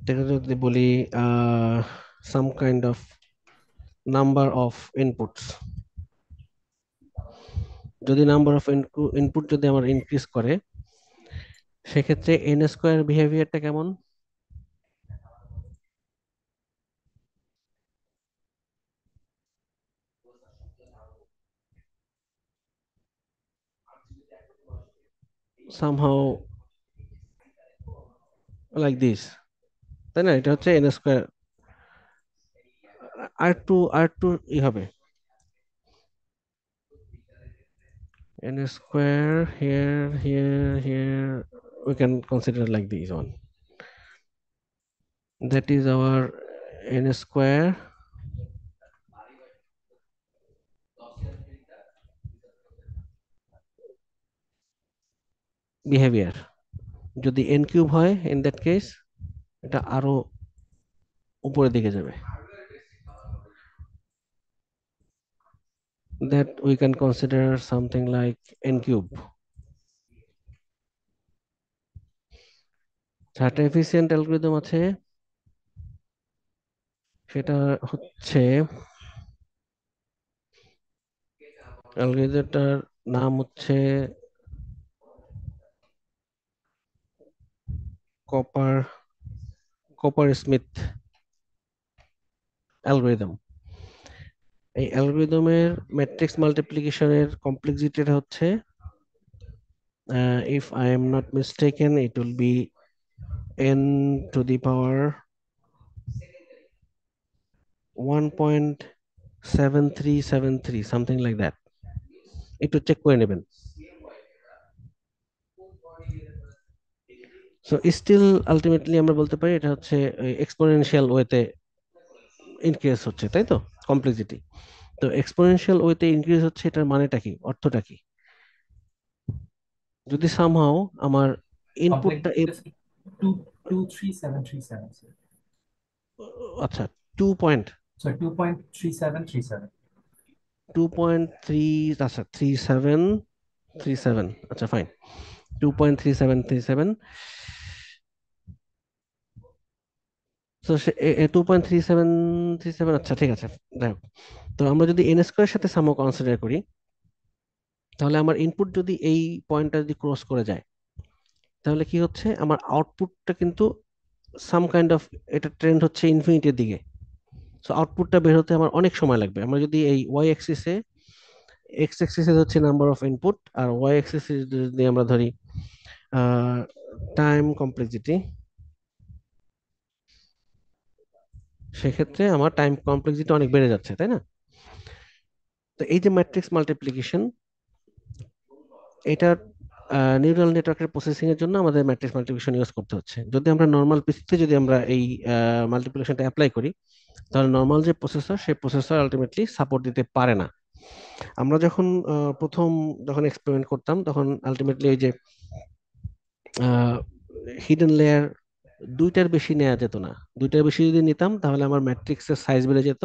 এটা যদি বলি some kind of number of inputs, যদি নাম্বার অফ ইনপুট যদি আমার ইনক্রিজ করে, সেক্ষেত্রে n স্কোয়ার বিহেভিয়ারটা কেমন? somehow like this, তাই না? এটা হচ্ছে n স্কোয়ার, আর টু ই হবে n square here, we can consider like this one, that is our n square behavior. যদি n কিউব হয়, in that case এটা আরো উপরের দিকে যাবে, that we can consider something like n cube. একটা efficient algorithm আছে, সেটা হচ্ছে, অ্যালগরিদমটার নাম হচ্ছে কপার স্মিথ অ্যালগরিদম। এই অ্যালগরিদমের ম্যাট্রিক্স মাল্টিপ্লিকেশনের কমপ্লেক্সিটিটা হচ্ছে, if I am not mistaken, it will be n to the power 1.7373, something like that. একটু চেক করে নেবেন। সো স্টিল আলটিমেটলি আমরা বলতে পারি এটা হচ্ছে এক্সপোনেনশিয়াল ওয়েতে ইনক্রিজ হচ্ছে, তাই তো কমপ্লেক্সিটি? তো এক্সপোনেনশিয়াল ওয়েতে ইনক্রিজ হচ্ছে, এটার মানেটা কি, অর্থটা কি? যদি সামহাও আমার ইনপুটটা, 2.3737 স্যার। আচ্ছা, 2 পয়েন্ট, স্যার 2.3737। 2.3, আচ্ছা 3737, আচ্ছা ফাইন, 2.3737। তো 2.3737, আচ্ছা ঠিক আছে, যাই হোক। তো আমরা যদি n স্কোয়ারের সাথে সামও কনসিডার করি, তাহলে আমার ইনপুট যদি এই পয়েন্টটা যদি ক্রস করে যায়, তাহলে কি হচ্ছে, আমার আউটপুটটা কিন্তু সাম কাইন্ড অফ, এটা ট্রেন্ড হচ্ছে ইনফিনিটির দিকে। সো আউটপুটটা বের হতে আমার অনেক সময় লাগবে। আমরা যদি এই ওয়াই অ্যাক্সিসে, এক্স অ্যাক্সিসে হচ্ছে নাম্বার অফ ইনপুট, আর ওয়াই অ্যাক্সিসে যদি আমরা ধরি টাইম কমপ্লেক্সিটি, সেক্ষেত্রে আমার টাইম কমপ্লেক্সিটি অনেক বেড়ে যাচ্ছে, তাই না? তো এই যে ম্যাট্রিক্স মাল্টিপ্লিকেশন, এটা নিউরাল নেটওয়ার্কের প্রসেসিং এর জন্য আমাদের ম্যাট্রিক্স মাল্টিপ্লিকেশন ইউজ করতে হচ্ছে। যদি আমরা নর্মাল পিসিতে যদি আমরা এই মাল্টিপ্লিকেশনটা অ্যাপ্লাই করি, তাহলে নর্মাল যে প্রসেসর সেই প্রসেসর আলটিমেটলি সাপোর্ট দিতে পারে না। আমরা যখন প্রথম যখন এক্সপেরিমেন্ট করতাম তখন আলটিমেটলি এই যে হিডেন লেয়ার দুইটার বেশি নেওয়া যেত না। দুইটার বেশি যদি নিতাম তাহলে আমার ম্যাট্রিক্সের সাইজ বেড়ে যেত,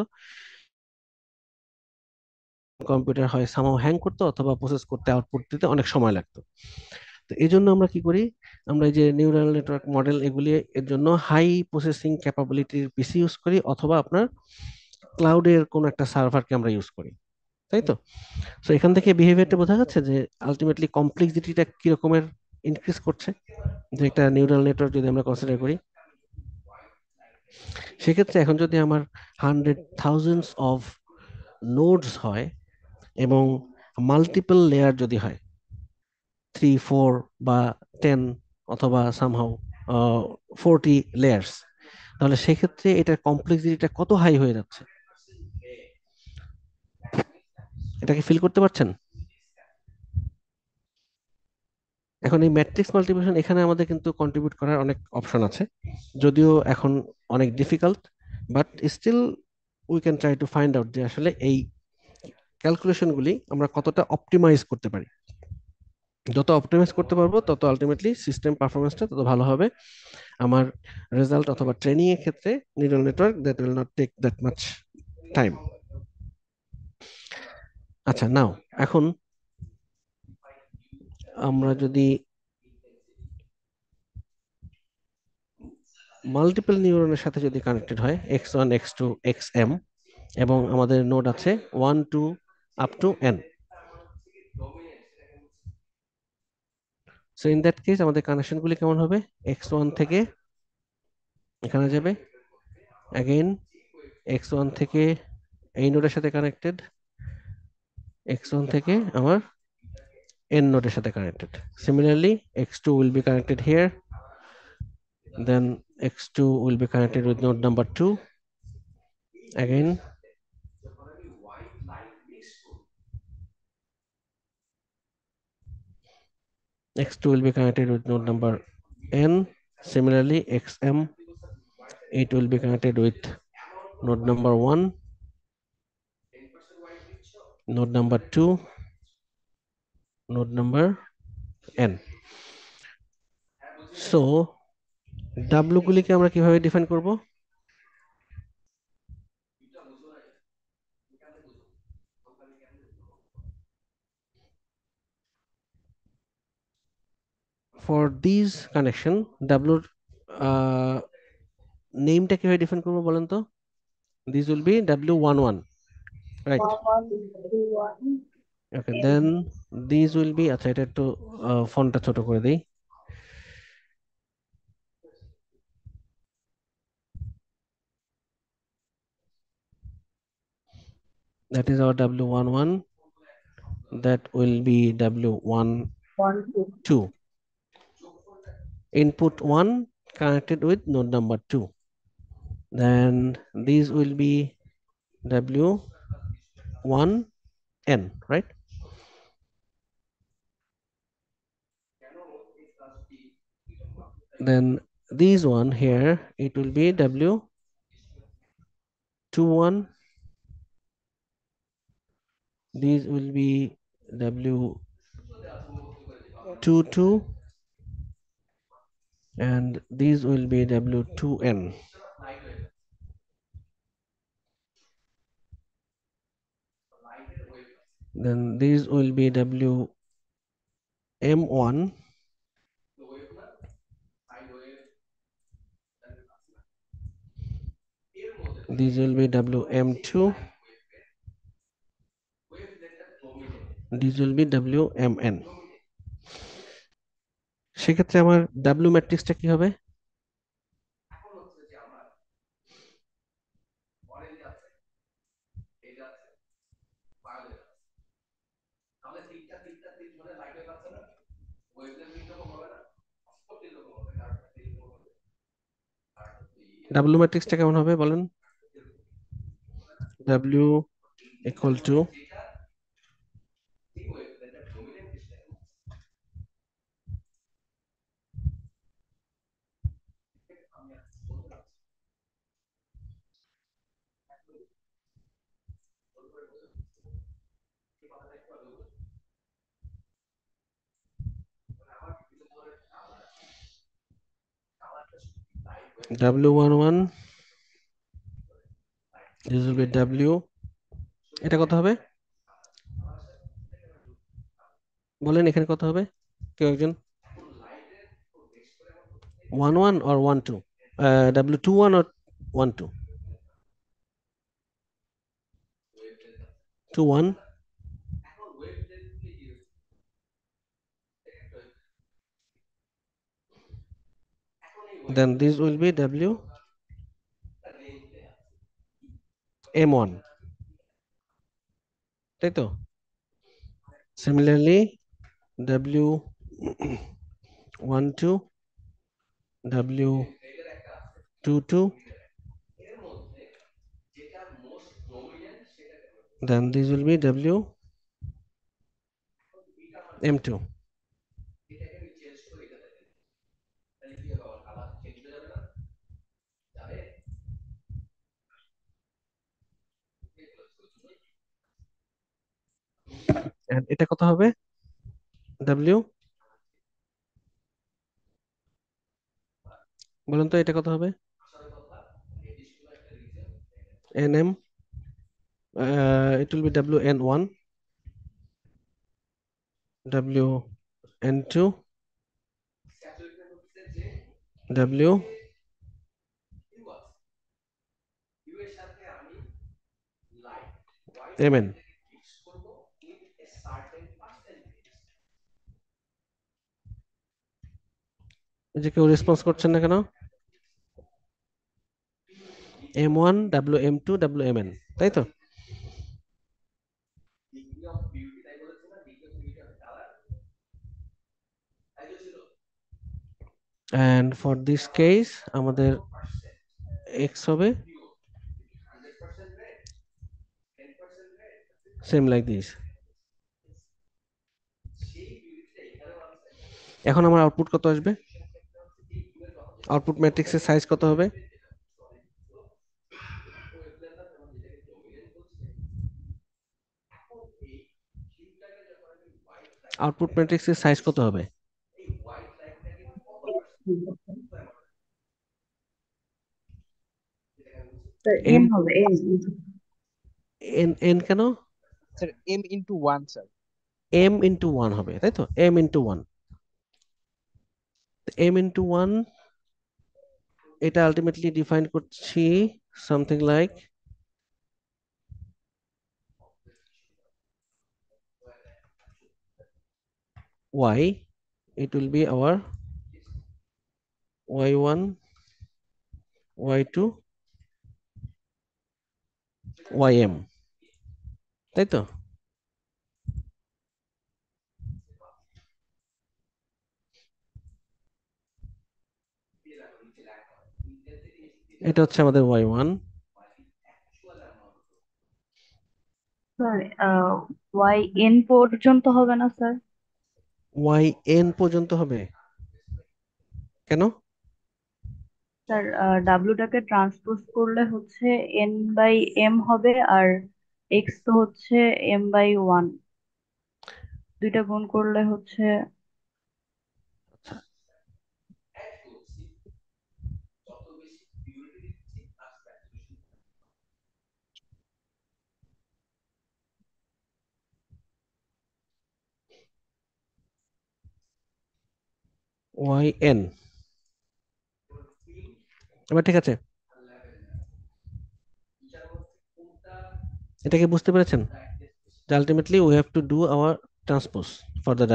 কম্পিউটার হয় সামহাও হ্যাং করতো অথবা প্রসেস করতে আউটপুট দিতে অনেক সময় লাগতো। তো এই জন্য আমরা কি করি, আমরা এই যে নিউরাল নেটওয়ার্ক মডেল এগুলি এর জন্য হাই প্রসেসিং ক্যাপাবিলিটির পিসি ইউজ করি, অথবা আপনার ক্লাউডের কোনো একটা সার্ভারকে আমরা ইউজ করি, তাই তো? তো এখান থেকে বিহেভিয়ারটা বোঝা যাচ্ছে যে আলটিমেটলি কমপ্লেক্সিটিটা কি রকমের ইনক্রিজ করছে, যে একটা নিউরাল নেটওয়ার্ক যদি আমরা কনসিডার করি। সেক্ষেত্রে এখন যদি আমার 100,000 অফ নোডস হয় এবং মাল্টিপল লেয়ার যদি হয় 3, 4 বা 10 অথবা সামহাউ 40 লেয়ার্স, তাহলে সেক্ষেত্রে এটার কমপ্লেক্সিটিটা কত হাই হয়ে যাচ্ছে, এটাকে ফিল করতে পারছেন? এখন এই ম্যাট্রিক্স মাল্টিপ্লিকেশন এখানে আমাদের কিন্তু কন্ট্রিবিউট করার অনেক অপশন আছে, যদিও এখন অনেক difficult, but still we can try to find out যে আসলে এই ক্যালকুলেশনগুলি আমরা কতটা অপটিমাইজ করতে পারি। যত অপটিমাইজ করতে পারবো তত আলটিমেটলি সিস্টেম পারফরমেন্সটা তত ভালো হবে। আমার রেজাল্ট অথবা ট্রেনিং এর ক্ষেত্রে neural network that will not take that much time. আচ্ছা, নাও এখন আমরা যদি মাল্টিপল নিউরনের সাথে যদি কানেক্টেড হয় x1 x2 xm, এবং আমাদের নোড আছে 1 2 up to n, so in that case আমাদের কানেকশনগুলি কেমন হবে? x1 থেকে এখানে যাবে, অ্যাগেইন x1 থেকে এই নোডের সাথে কানেক্টেড, x1 থেকে আমার n নোডের সাথে connected. Similarly x2 will be connected here, then x2 will be connected with node number 2, again x2 will be connected with node number n. Similarly, xm, it will be connected with node number 1, node number 2, node number n. So w গুলিকে আমরা কিভাবে define করব? For these connection w নেমটা কিভাবে define করব বলেন তো? This will be w11, right? Okay, then these will be, আচ্ছা এটা একটু ফন্টটা ছোট করে দেই। That is our w11, that will be w12. Input 1 connected with node number 2. Then these will be w1n, right? Then these one here, it will be w21. These will be w22, and these will be w2n. Then these will be wm1, these will be wm2, these will be wmn. সেক্ষেত্রে আমার w ম্যাট্রিক্সটা কি হবে? w ম্যাট্রিক্সটা কেমন হবে বলেন? w equal to W11, this will be W, এটা কত হবে বলেন, এখানে কত হবে কেউ একজন? 11 or 12, W21 or 12? 21. Then this will be WM1, তাই তো? Similarly, W12, W22, then this will be WM2. And এটা কত হবে W? বলেন তো এটা কত হবে? NM, it will be WN1, WN2, WMN. এই যে কেউ রেসপন্স করছেন না কেন? M1, WM2, WMN, তাই তো? And for this case আমাদের X হবে same like this. এখন আমার আউটপুট কত আসবে? আউটপুট ম্যাট্রিক্সের সাইজ কত হবে? আউটপুট ম্যাট্রিক্সের সাইজ কত হবে? এম হবে এম। n কেন? Sir m into 1 sir. m into 1 হবে, তাই তো? m into 1, m into 1 এটা আলটিমেটলি ডিফাইন করছি something like y, it will be our y1, y2, ym, তাই তো? এটা হচ্ছে আমাদের y1, স্যার ওয়াই এন পর্যন্ত হবে না স্যার? yn পর্যন্ত হবে কেন? স্যার ডাব্লুটাকে ট্রান্সপোজ করলে হচ্ছে এন বাই এম হবে, আর এক্স তো হচ্ছে এম বাই 1, দুইটা গুণ করলে হচ্ছে yn। এবার ঠিক আছে, এটাকে বুঝতে পেরেছেন? Ultimately we have to do our transpose for the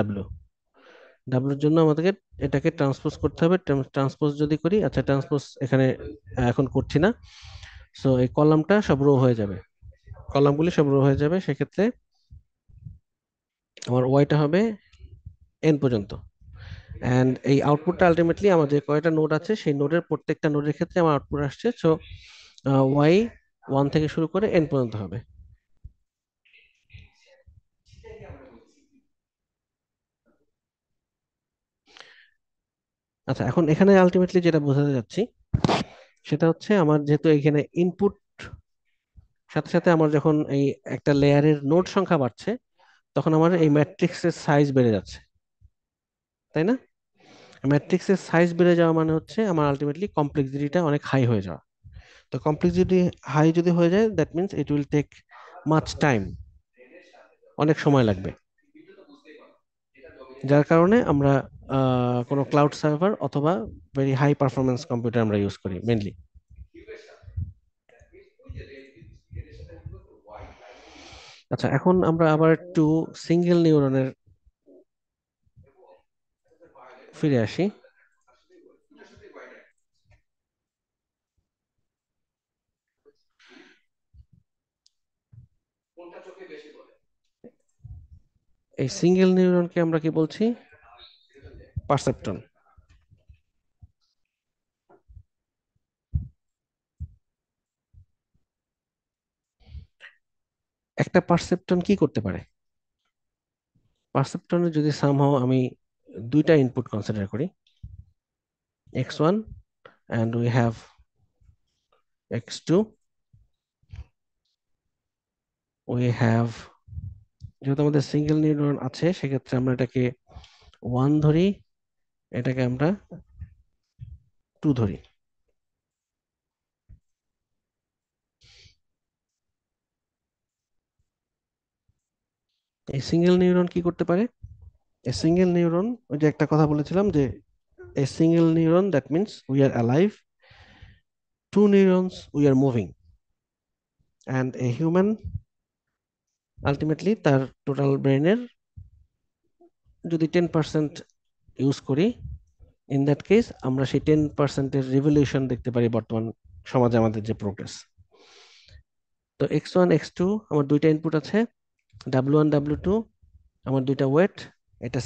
ডাব্লুর জন্য আমাদেরকে এটাকে ট্রান্সপোজ করতে হবে। ট্রান্সপোজ যদি করি, আচ্ছা ট্রান্সপোজ এখানে এখন করছি না, সো এই কলামটা সব রো হয়ে যাবে, কলামগুলি সব রো হয়ে যাবে। সেক্ষেত্রে আমার ওয়াইটা হবে এন পর্যন্ত, অ্যান্ড এই আউটপুটটা আলটিমেটলি আমার যে কয়টা নোড আছে সেই নোডের প্রত্যেকটা নোডের ক্ষেত্রে আমার আউটপুট আসছে। সো ওয়াই 1 থেকে শুরু করে এন পর্যন্ত হবে। আচ্ছা, এখন এখানে আলটিমেটলি যেটা বোঝাতে যাচ্ছি সেটা হচ্ছে আমার যেহেতু এখানে ইনপুট সাথে সাথে আমার যখন এই একটা লেয়ারের নোড সংখ্যা বাড়ছে, তখন আমার এই ম্যাট্রিক্সের সাইজ বেড়ে যাচ্ছে, তাই না? ম্যাট্রিক্সের সাইজ বেড়ে যাওয়া মানে হচ্ছে আমার আলটিমেটলি কমপ্লেক্সিটিটা অনেক হাই হয়ে যাওয়া। তো কমপ্লেক্সিটি হাই যদি হয়ে যায়, that means it will take much time, অনেক সময় লাগবে। যার কারণে আমরা কোনো ক্লাউড সার্ভার অথবা ভেরি হাই পারফরমেন্স কম্পিউটার আমরা ইউজ করি মেনলি। আচ্ছা, এখন আমরা আবার একটু সিঙ্গেল নিউরনের ফিরে আসি। এই সিঙ্গেল নিউরনকে আমরা কি বলছি? পারসেপ্টন। একটা পারসেপ্টন কি করতে পারে? পারসেপ্টনে যদি সামহাও আমি দুইটা ইনপুট কনসিডার করি, x1 and we have x2, we have, যেহেতু আমাদের সিঙ্গেল নিউরন আছে সেক্ষেত্রে আমরা এটাকে 1 ধরি, এটাকে আমরা 2 ধরি। এই সিঙ্গেল নিউরন কি করতে পারে? এই সিঙ্গেল নিউরন, ওই যে একটা কথা বলেছিলাম যে a single neuron, that means we are alive, 2 neurons we are moving, and a human ultimately তার টোটাল ব্রেনের যদি 10% ইউজ করি, ইন দ্যাট কেস আমরা সেই 10%-এর রিভলিউশন দেখতে পারি বর্তমান সমাজে আমাদের যে প্রোগ্রেস। তো x1 x2 আমার দুইটা ইনপুট আছে, w1 w2 আমার দুইটা ওয়েট, এটা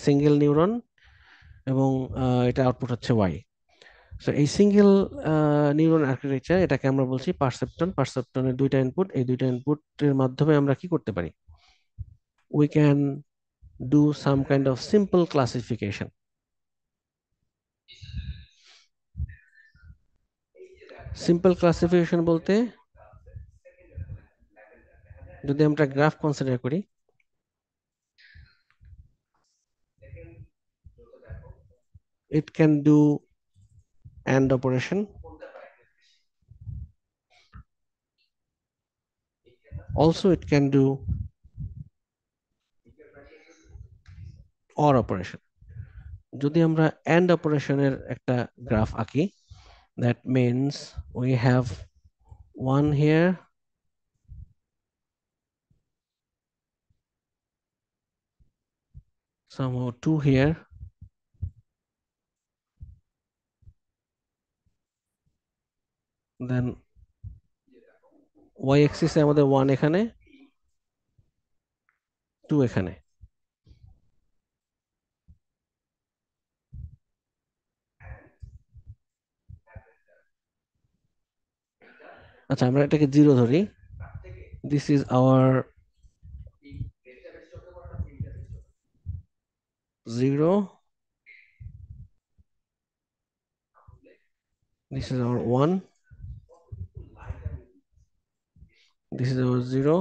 সিঙ্গেল নিউরন এবং এটা আউটপুট হচ্ছে y। সো এই সিঙ্গেল নিউরন আর্কিটেকচার, এটাকে আমরা বলছি পারসেপ্টন। পারসেপ্টনের দুইটা ইনপুট, এই দুইটা ইনপুটের মাধ্যমে আমরা কি করতে পারি? We can do some kind of simple classification. Simple classification বলতে, যদি আমরা গ্রাফ কনসিডার করি, it can do AND operation, also it can do OR operation. যদি আমরা AND অপারেশনের একটা গ্রাফ আঁকি, that means we have 1 here, somehow 2 here, then y axis এ আমাদের 1 এখানে, 2 এখানে। আচ্ছা, আমরা এটাকে 0 ধরি, this is our 0, this is our 1, this is our 0,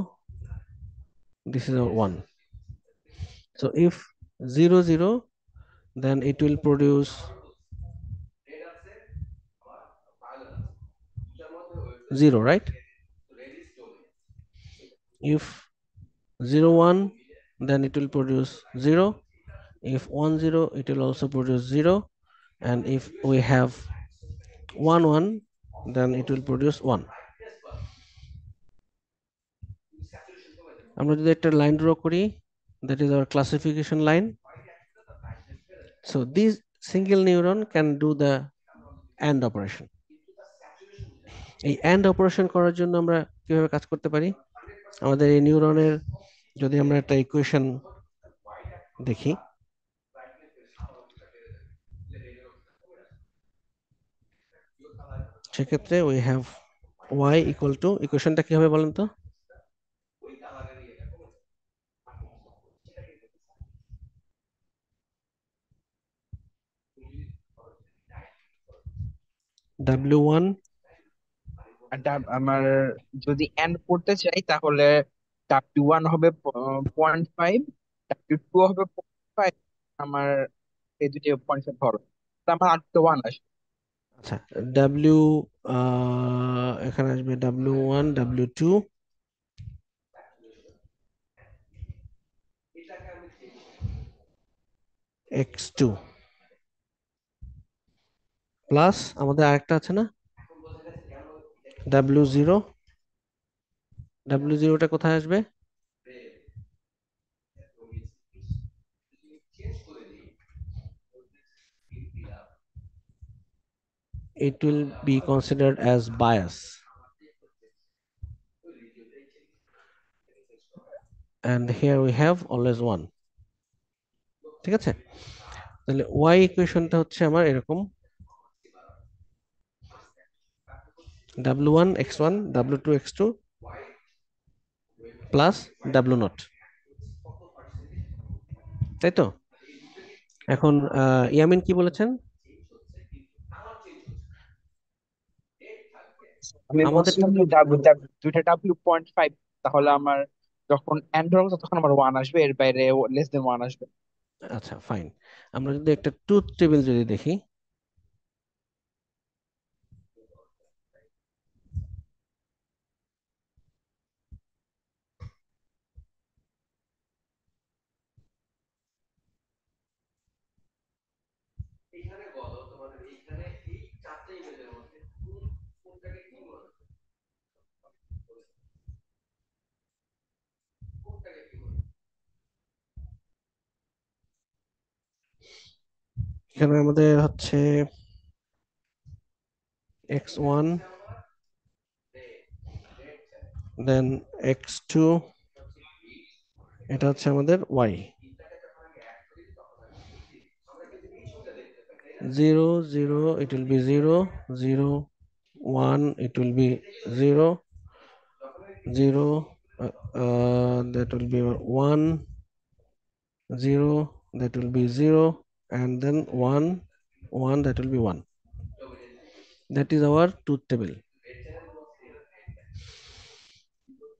this is our 1. So if 0 0, then it will produce 0, right? If 0 1, then it will produce 0. If 1 0, it will also produce 0. And if we have 1 1, then it will produce 1. আমরা যদি একটা line draw করি, that is our classification line. So this single neuron can do the AND operation. এই AND operation করার জন্য আমরা কিভাবে কাজ করতে পারি? আমাদের এই নিউরনের যদি আমরা একটা ইকুয়েশন দেখি, সেক্ষেত্রে we have y equal to, ইকুয়েশনটা কি হবে বলেন তো? w1, আর আমার যদি এন্ড করতে চাই তাহলে W1 হবে 0.5, W2 হবে 0.5, আমার এই দুটো 0.5 ধরো, তা আমার আর তো 1 আসবে। আচ্ছা, ডাব্লিউ এখানে আসবে W1 W2 X2 প্লাস আমাদের আরেকটা আছে না, W0। W0টা কোথায় আসবে? It will be considered as bias, and here we have always 1। ঠিক আছে, তাহলে y ইকুয়েশনটা হচ্ছে আমার এরকম, W1 X1 W2 X2 plus W0, তাই তো? এখন ইয়ামিন কি বলেছেন? আমি আমাদের বলছিলাম যে দুইটা W.5, তাহলে আমার যখন এন্ড হবে তখন আমার 1 আসবে, এর বাইরে লেস দেন 1 আসবে। আচ্ছা ফাইন, আমরা যদি একটা ট্রুথ টেবিল যদি দেখি, এখানে আমাদের হচ্ছে X1 দেন X2, এটা হচ্ছে আমাদের Y। 0 0 it will be 0 0 1 it will be 0 0 that will be 1 0 that will be 0 and then 1 1 that will be 1। that is our truth table।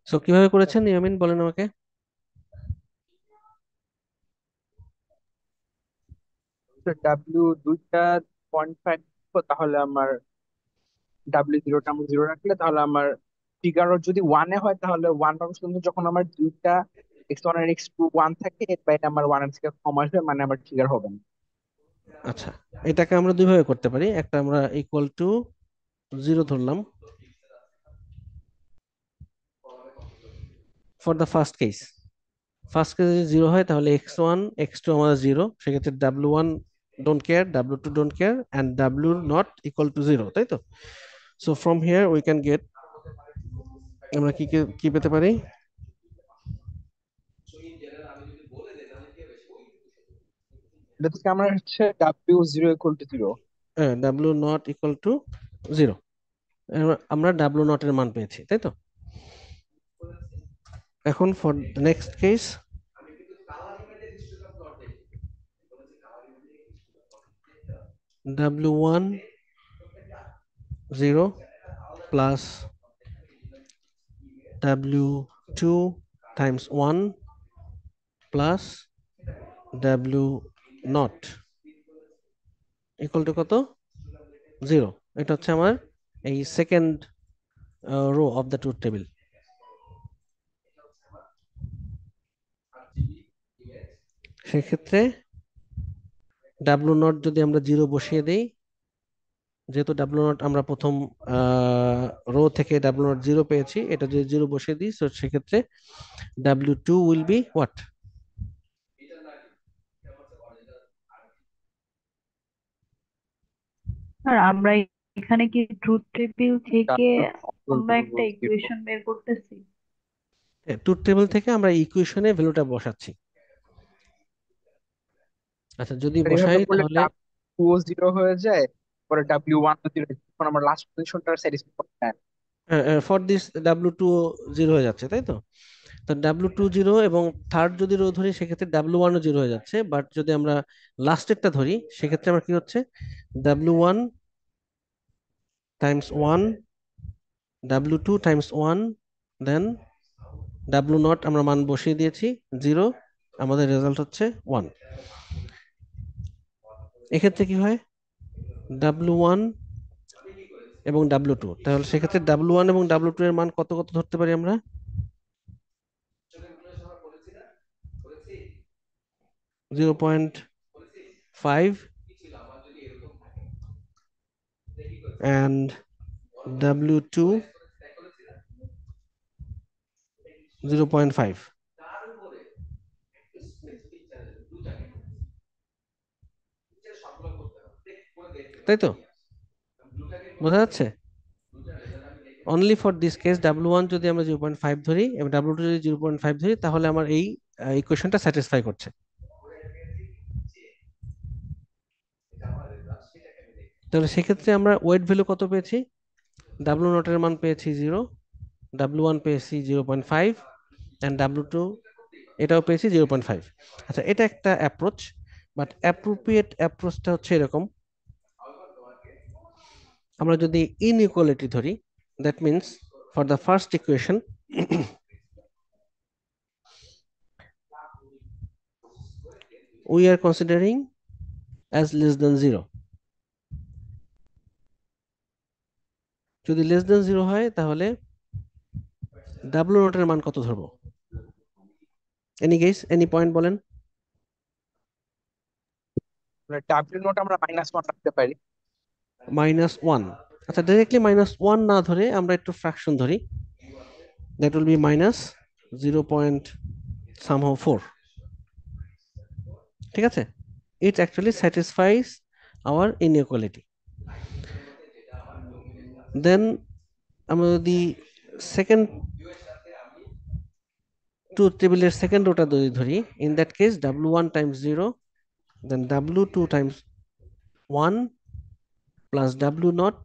So কিভাবে করেছেন ইয়ামিন বলেন আমাকে? ডাব্লিউ দুইটা 0.5, তাহলে আমার W0টা আমি 0 রাখলে তাহলে আমার ফিগার যদি 1 হয় তাহলে 1 পাবো, কিন্তু যখন আমার দুইটা X1 আর X2 1 থাকে এর বাইরে আমার 1 এর থেকে কম আসবে, মানে আমার ফিগার হবে না। আচ্ছা, এটাকে আমরা দুইভাবে করতে পারি। একটা আমরা ইকুয়াল টু 0 ধরলাম for the first case. First case যদি 0 হয় তাহলে X1 X2 আমাদের 0, সেক্ষেত্রে W1 don't care, W2 don't care and W not equal to 0, তাই তো? So from here we can get, আমরা কি পেতে পারি? এটা থেকে আমরা হচ্ছে W0 ইকুয়াল টু 0। হ্যাঁ, W নট ইকুয়াল টু 0, আমরা W নট এর মান পেয়েছি, তাই তো? এখন for the next case, W1 0 plus W2 times 1 plus W not equal to কত? 0। এটা হচ্ছে আমার এই second rho of the truth table. সেক্ষেত্রে W নট যদি আমরা 0 বসিয়ে দেই, যেহেতু W নট আমরা প্রথম রো থেকে W নট 0 পেয়েছি, এটা যদি 0 বসিয়ে দিই, তো সেক্ষেত্রে W2 will be what? Sir আমরা এখানে কি ট্রুথ টেবিল থেকে অন্য একটা ইকুয়েশন বের করতেছি? ট্রুথ টেবিল থেকে আমরা ইকুয়েশনে ভ্যালুটা বসাচ্ছি। আচ্ছা, যদি বসাই এইভাবে করলে তাহলে W2 0 হয়ে যায়, পরে W1 0, তখন আমার লাস্ট পজিশনটা স্যাটিসফাই করে না। ফর দিস W2 0 হয়ে যাচ্ছে, তাই তো? তো W2 0 এবং থার্ড যদি রো ধরি সেক্ষেত্রে W1 ও 0 হয়ে যাচ্ছে, বাট যদি আমরা লাস্টেরটা ধরি সেক্ষেত্রে আমার কি হচ্ছে? W1 times 1 W2 times 1 then W not আমরা মান বসিয়ে দিয়েছি 0, আমাদের রেজাল্ট হচ্ছে 1। এক্ষেত্রে কি হয়, W1 এবং W2, তাহলে সেক্ষেত্রে W1 এবং W2 এর মান কত কত ধরতে পারি আমরা? 0.5 and W2 0.5, তাই তো? বোঝা যাচ্ছে? Only for this case W1 যদি আমরা 0.5 ধরি এবং W2 যদি 0.5 ধরি, তাহলে আমার এই ইকুয়েশনটা স্যাটিসফাই করছে। তাহলে সেক্ষেত্রে আমরা ওয়েট ভ্যালু কত পেয়েছি? W নট এর মান পেয়েছি 0, W1 পেয়েছি 0.5 and W2 এটাও পেয়েছি 0.5। আচ্ছা, এটা একটা অ্যাপ্রোচ, বাট অ্যাপ্রোপ্রিয়েট অ্যাপ্রোচটা হচ্ছে এরকম। আমরা যদি ইনইকুয়ালিটি ধরি, that means for the first equation we are considering as less than 0. যদি লেস দেন 0 হয় তাহলে ডাব্লিউ নট এর মান কত ধরবো? এনি গেস, এনি পয়েন্ট বলেন। ডাব্লিউ নোট আমরা -1 রাখতে পারি। -1। আচ্ছা, ডাইরেক্টলি -1 না ধরে আমরা একটু ফ্র্যাকশন ধরি, দ্যাট উইল বি -0.4। ঠিক আছে, it actually satisfies our inequality. Then আমরা যদি সেকেন্ড ট্রুথ টেবিলের সেকেন্ড রোটা যদি ধরি, in that case W1 times 0, then W2 times 1 plus W naught.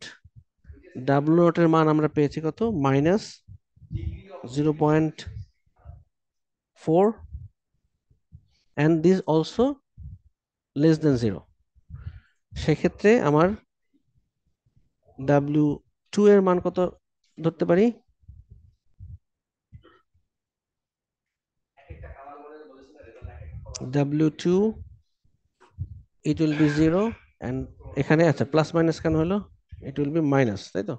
W naught এর মান আমরা পেয়েছি কত? -0.4 and this also less than 0। সেক্ষেত্রে আমার W2 এর মান কত ধরতে পারি? W2 it will be 0 and এখানে আচ্ছা প্লাস মাইনাস কেন হলো? It will be minus, তাই তো?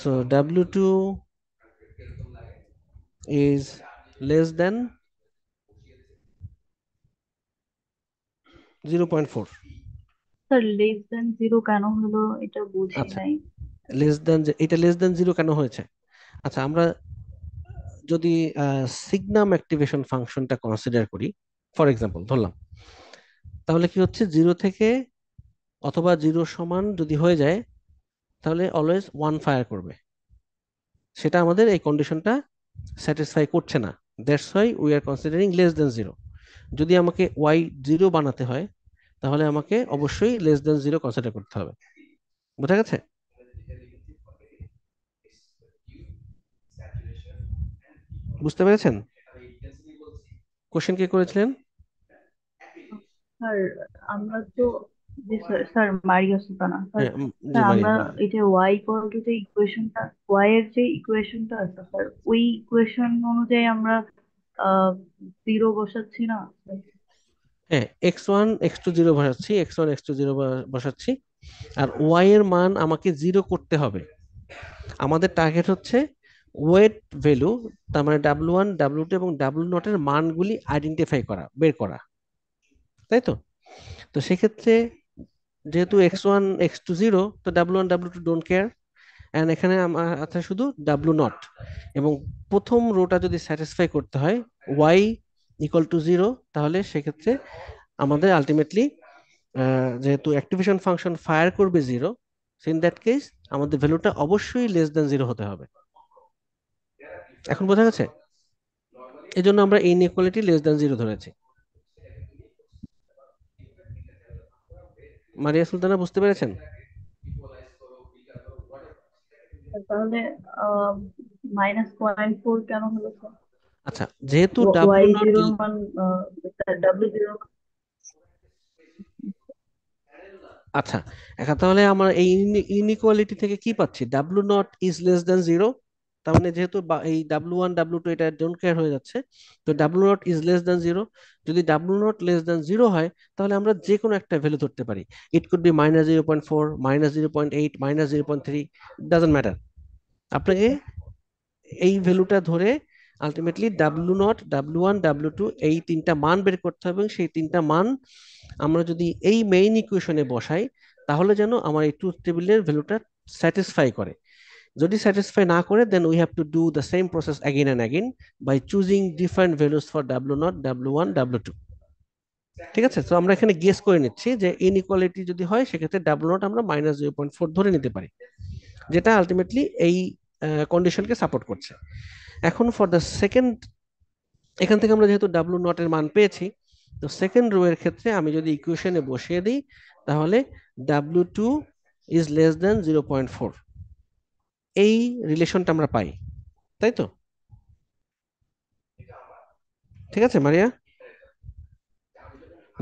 So W2 is less than 0.4। Sir less than 0 কেন হলো এটা বুঝি আচ্ছা, নাই। এটা লেস দেন 0 কেন হয়েছে? আচ্ছা, আমরা যদি সিগনাম অ্যাক্টিভেশন ফাংশনটা কনসিডার করি, ফর এক্সাম্পল ধরলাম, তাহলে কি হচ্ছে 0 থেকে অথবা 0 সমান যদি হয়ে যায় তাহলে অলওয়েজ 1 ফায়ার করবে। সেটা আমাদের এই কন্ডিশনটা স্যাটিসফাই করছে না, that's why we are considering less than 0। যদি আমাকে y0 বানাতে হয় তাহলে আমাকে অবশ্যই লেস দেন 0 কনসিডার করতে হবে। বোঝা গেছে? বুঝতে পেরেছেন? কোশ্চেন কে করেছিলেন? স্যার আমরা তো জি sir, sir Maria Sultana sir. হ্যাঁ, জি স্যার মারিয়া, আমরা বলেন। এই যে ওয়াই ইকুয়াল টু যে ইকুয়েশনটা, ওয়াই এর যে ইকুয়েশনটা আছে স্যার, ওই ইকুয়েশন অনুযায়ী আমরা 0 বসাচ্ছি না? হ্যাঁ, x1 x2 0 বসাচ্ছি, x1 x2 0 বসাচ্ছি, আর y এর মান আমাকে 0 করতে হবে। আমাদের টার্গেট হচ্ছে ওয়েট ভ্যালু, তার মানে W1 W2 এবং W0 এর মানগুলি আইডেন্টিফাই করা, বের করা, তাই তো? তো সেক্ষেত্রে যেহেতু x1 x2 0, তো W1 W2 don't care, and এখানে আমার আছে শুধু W0। এবং প্রথম রোটা যদি স্যাটিসফাই করতে হয় y ইকুয়াল টু 0, তাহলে সেক্ষেত্রে আমাদের আলটিমেটলি যেহেতু অ্যাক্টিভেশন ফাংশন ফায়ার করবে 0, ইন দ্যাট কেস আমাদের ভ্যালুটা অবশ্যই লেস দেন 0 হতে হবে। এখন বোঝা গেছে? এই জন্য আমরা ইনইকুয়ালিটি লেস দেন 0 ধরেছি। মারিয়া সুলতানা, বুঝতে পেরেছেন? তাহলে -0.4 কেন হলো স্যার? আচ্ছা, যেহেতু ওয়াই W0 জিরোর মান W0। আচ্ছা, এখন তাহলে আমরা এই ইনইকুয়ালিটি থেকে কি পাচ্ছি? W0 ইজ লেস দেন 0 তার মানে যেহেতু এই W1 W2 এটা ডোন্ট কেয়ার হয়ে যাচ্ছে, তো W0 is less than zero. যদি W0 লেস দ্যান জিরো হয় তাহলে আমরা যে কোনো একটা ভ্যালু ধরতে পারি। It could be -0.4, -0.8, -0.3, doesn't matter. আপনাকে এই ভ্যালুটা ধরে আলটিমেটলি W0, W1, W2 এই তিনটা মান বের করতে হবে, এবং সেই তিনটা মান আমরা যদি এই মেইন ইকুয়েশনে বসাই তাহলে যেন আমার এই ট্রুথ টেবিলের ভ্যালুটা স্যাটিসফাই করে। যদি স্যাটিসফাই না করে, then we have to do the same process again and again by choosing different values for W0, W1, W2। ঠিক আছে, তো আমরা এখানে গেস করে নিচ্ছি যে ইনইকুয়ালিটি যদি হয় সেক্ষেত্রে W0 আমরা -0.4 ধরে নিতে পারি, যেটা আলটিমেটলি এই কন্ডিশনকে সাপোর্ট করছে। এখন ফর দ্য সেকেন্ড, এখান থেকে আমরা যেহেতু W0 এর মান পেয়েছি, তো সেকেন্ড রো এর ক্ষেত্রে আমি যদি ইকুয়েশনে বসিয়ে দিই তাহলে W2 ইজ লেস দেন 0.4, এই রিলেশনটা আমরা পাই, তাই তো? ঠিক আছে মারিয়া,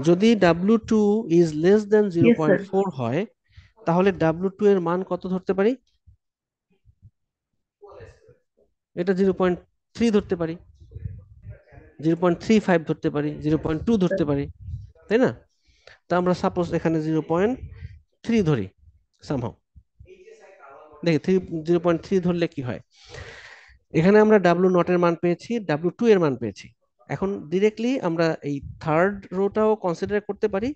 যদি W2 is less than yes sir. 0.4 হয় তাহলে W2 এর মান কত ধরতে পারি? এটা 0.3 ধরতে পারি, 0.35 ধরতে পারি, 0.2 ধরতে পারি, তাই না? তা আমরা সাপোজ এখানে 0.3 ধরি সামহাউ। দেখি 0.3 ধরলে কি হয়। এখানে আমরা W0 এর মান পেয়েছি, W2 এর মান পেয়েছি। এখন ডিরেক্টলি আমরা এই থার্ড রোটাও কনসিডার করতে পারি,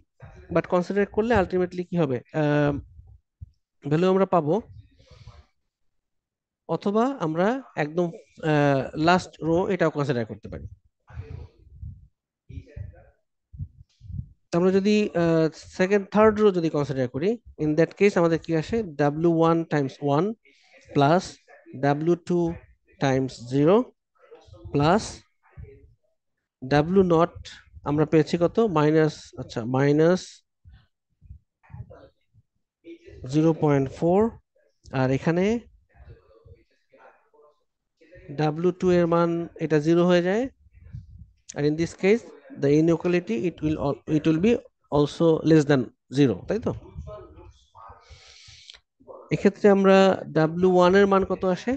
বাট কনসিডার করলে আলটিমেটলি কি হবে, ভ্যালু আমরা পাবো, অথবা আমরা একদম লাস্ট রো এটাও কনসিডার করতে পারি। আমরা যদি সেকেন্ড থার্ড রো যদি কনসিডার করি, ইন দ্যাট কেস আমাদের কি আসে, W1 Times 1 plus W2 Times 0 plus W0 আমরা পেয়েছি কত, মাইনাস, আচ্ছা মাইনাস 0.4, আর এখানে W2 এর মান এটা 0 হয়ে যায়, আর in this case the inequality it will be also less than 0, তাই তো? এক্ষেত্রে আমরা W1 এর মান কত আসে,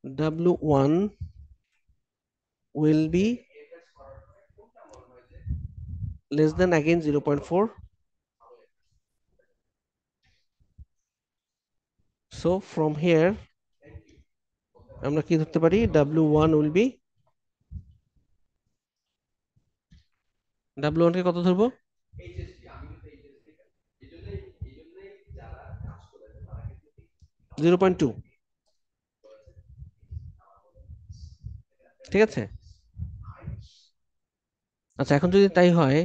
W1 will be less than again 0.4. So from here আমরা কি ধরতে পারি, W1 will be, W1 কে কত ধরবো, 0.2। ঠিক আছে, আচ্ছা এখন যদি তাই হয়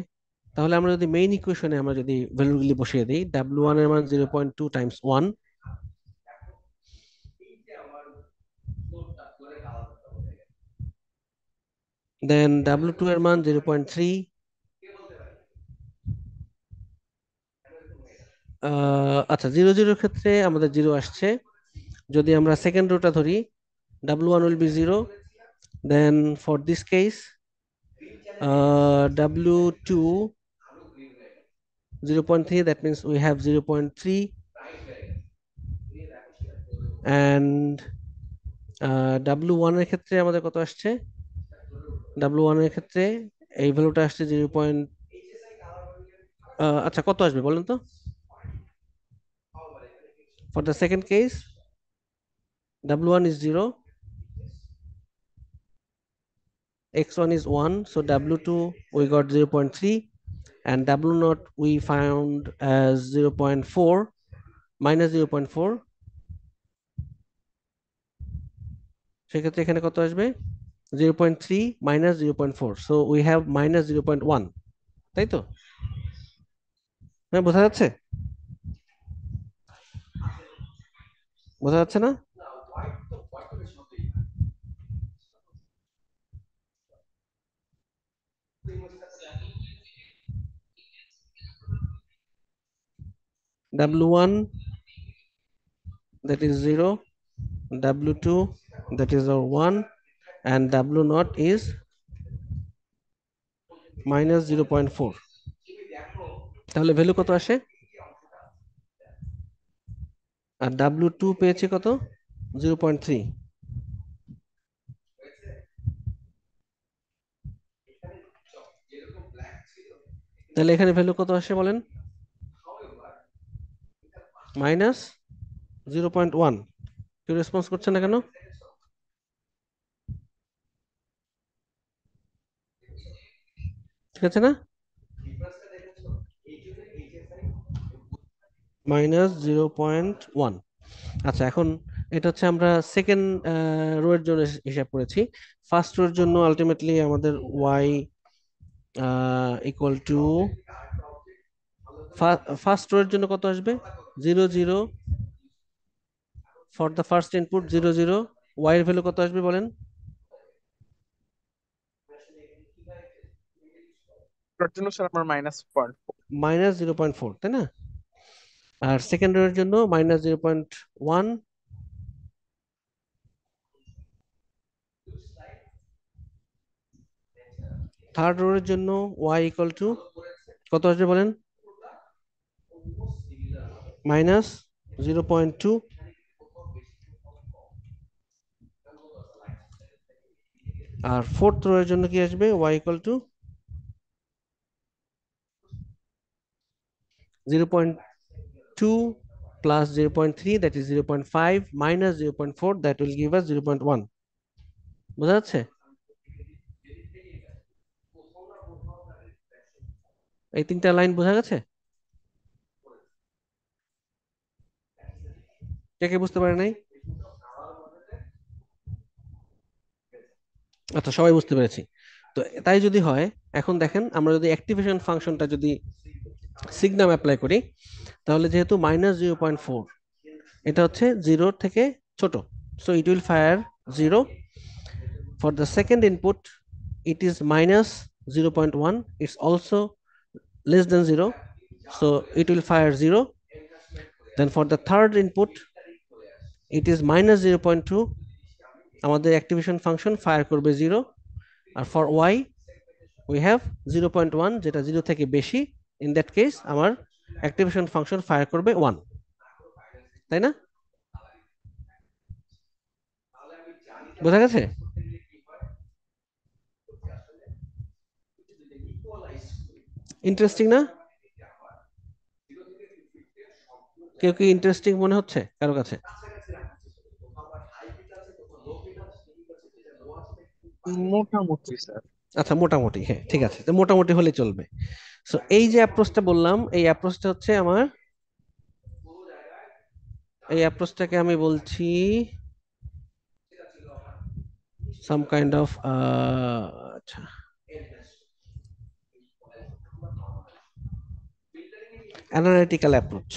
তাহলে আমরা যদি মেইন ইকুয়েশনে আমরা যদি ভ্যালুগুলি বসিয়ে দিই, W1 এর মান 0.2 টাইমস 1, দেন W2 এর মান 0.3, আচ্ছা 0 0 ক্ষেত্রে আমাদের 0 আসছে। যদি আমরা সেকেন্ড রোটা ধরি, W1 will be 0, then for this case W2 0.3, that means we have 0.3, and W1 এর ক্ষেত্রে আমাদের কত আসছে, W1 এর ক্ষেত্রে এই ভ্যালুটা আসছে 0. আচ্ছা কত আসবে বলেন তো? For the second case W1 is 0, x1 is 1, so W2 we got 0.3, and W0 we found as 0.4, minus 0.4, সেক্ষেত্রে এখানে কত আসবে, 0.3 minus 0.4, so we have minus 0.1, তাই তো? হ্যাঁ বোঝা যাচ্ছে, বোঝা যাচ্ছে না? W1 that is 0, W2 that is our 1, and W0 is minus 0.4, তাহলে ভ্যালু কত আসে, আর W2 পেয়েছে কত? 0.3। তাহলে এখানে ভ্যালু কত আসে বলেন? -0.1। কেউ রেসপন্স করছে না কেন? ঠিক আছে না? -0.1। আচ্ছা, এখন এটা হচ্ছে আমরা সেকেন্ড রো এর জন্য হিসাব করেছি। ফার্স্ট রো এর জন্য আলটিমেটলি আমাদের Y equal to, first row এর জন্য কত আসবে? 0 0 for the first input, 0 0। Y এর ভ্যালু কত আসবে বলেন? তার জন্য স্যার আমার -1। -0.4, তাই না? আর সেকেন্ড রো এর জন্য -0.1। থার্ড রো এর জন্য ওয়াই ইকুয়াল টু কত আসবে বলেন? -0.2। আর ফোর্থ রো এর জন্য কি আসবে? Y equal to 0.2 plus 0.3, that is 0.5, minus 0.4, that will give us 0.1। বোঝা যাচ্ছে? এই তিনটা লাইন বোঝা গেছে? কে কে বুঝতে পারে নাই? আচ্ছা, সবাই বুঝতে পেরেছি। তো তাই যদি হয়, এখন দেখেন আমরা যদি অ্যাক্টিভেশন ফাংশনটা যদি সিগনাম অ্যাপ্লাই করি, তাহলে যেহেতু -0.4, এটা হচ্ছে 0 থেকে ছোট, so it will fire 0। For the second input it is -0.1, it's also less than 0, so it will fire 0। then for the third input it is -0.2, আমাদের অ্যাক্টিভেশন ফাংশন ফায়ার করবে 0। আর ফর y we have 0.1, যেটা 0 থেকে বেশি, in that case আমার activation function fire করবে 1, তাই না? বোঝা গেছে? ইন্টারেস্টিং না? কেউ কি ইন্টারেস্টিং মনে হচ্ছে কারো কাছে? মোটামুটি স্যার। আচ্ছা, মোটামুটি, হ্যাঁ ঠিক আছে, তো মোটামুটি হলে চলবে। সো এই যে অ্যাপ্রোচটা বললাম, এই অ্যাপ্রোচটা হচ্ছে আমার, এই অ্যাপ্রোচটাকে আমি বলছি সাম কাইন্ড অফ আচ্ছা, অ্যানালিটিক্যাল অ্যাপ্রোচ।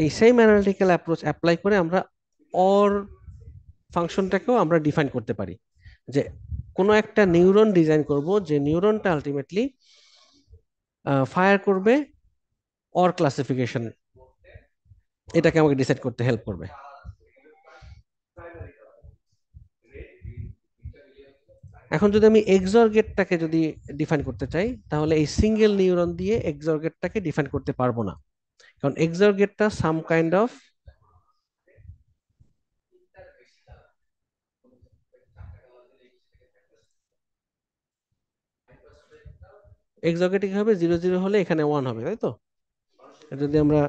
এই সেম অ্যানালিটিক্যাল অ্যাপ্রোচ অ্যাপ্লাই করে আমরা অর ফাংশনটাকেও আমরা ডিফাইন করতে পারি, যে কোনো একটা নিউরন ডিজাইন করব, যে নিউরনটা আলটিমেটলি ফায়ার করবে অর ক্লাসিফিকেশন, এটাকে আমাকে ডিসাইড করতে হেল্প করবে। এখন যদি আমি এক্সঅর গেটটাকে যদি ডিফাইন করতে চাই, তাহলে এই সিঙ্গেল নিউরন দিয়ে এক্সঅর গেটটাকে ডিফাইন করতে পারবো না, কারণ এক্সঅর গেটটা সাম কাইন্ড অফ, এক্সঅর গেট কি হবে? 0 0 হলে এখানে 1 হবে, তাই তো? যদি আমরা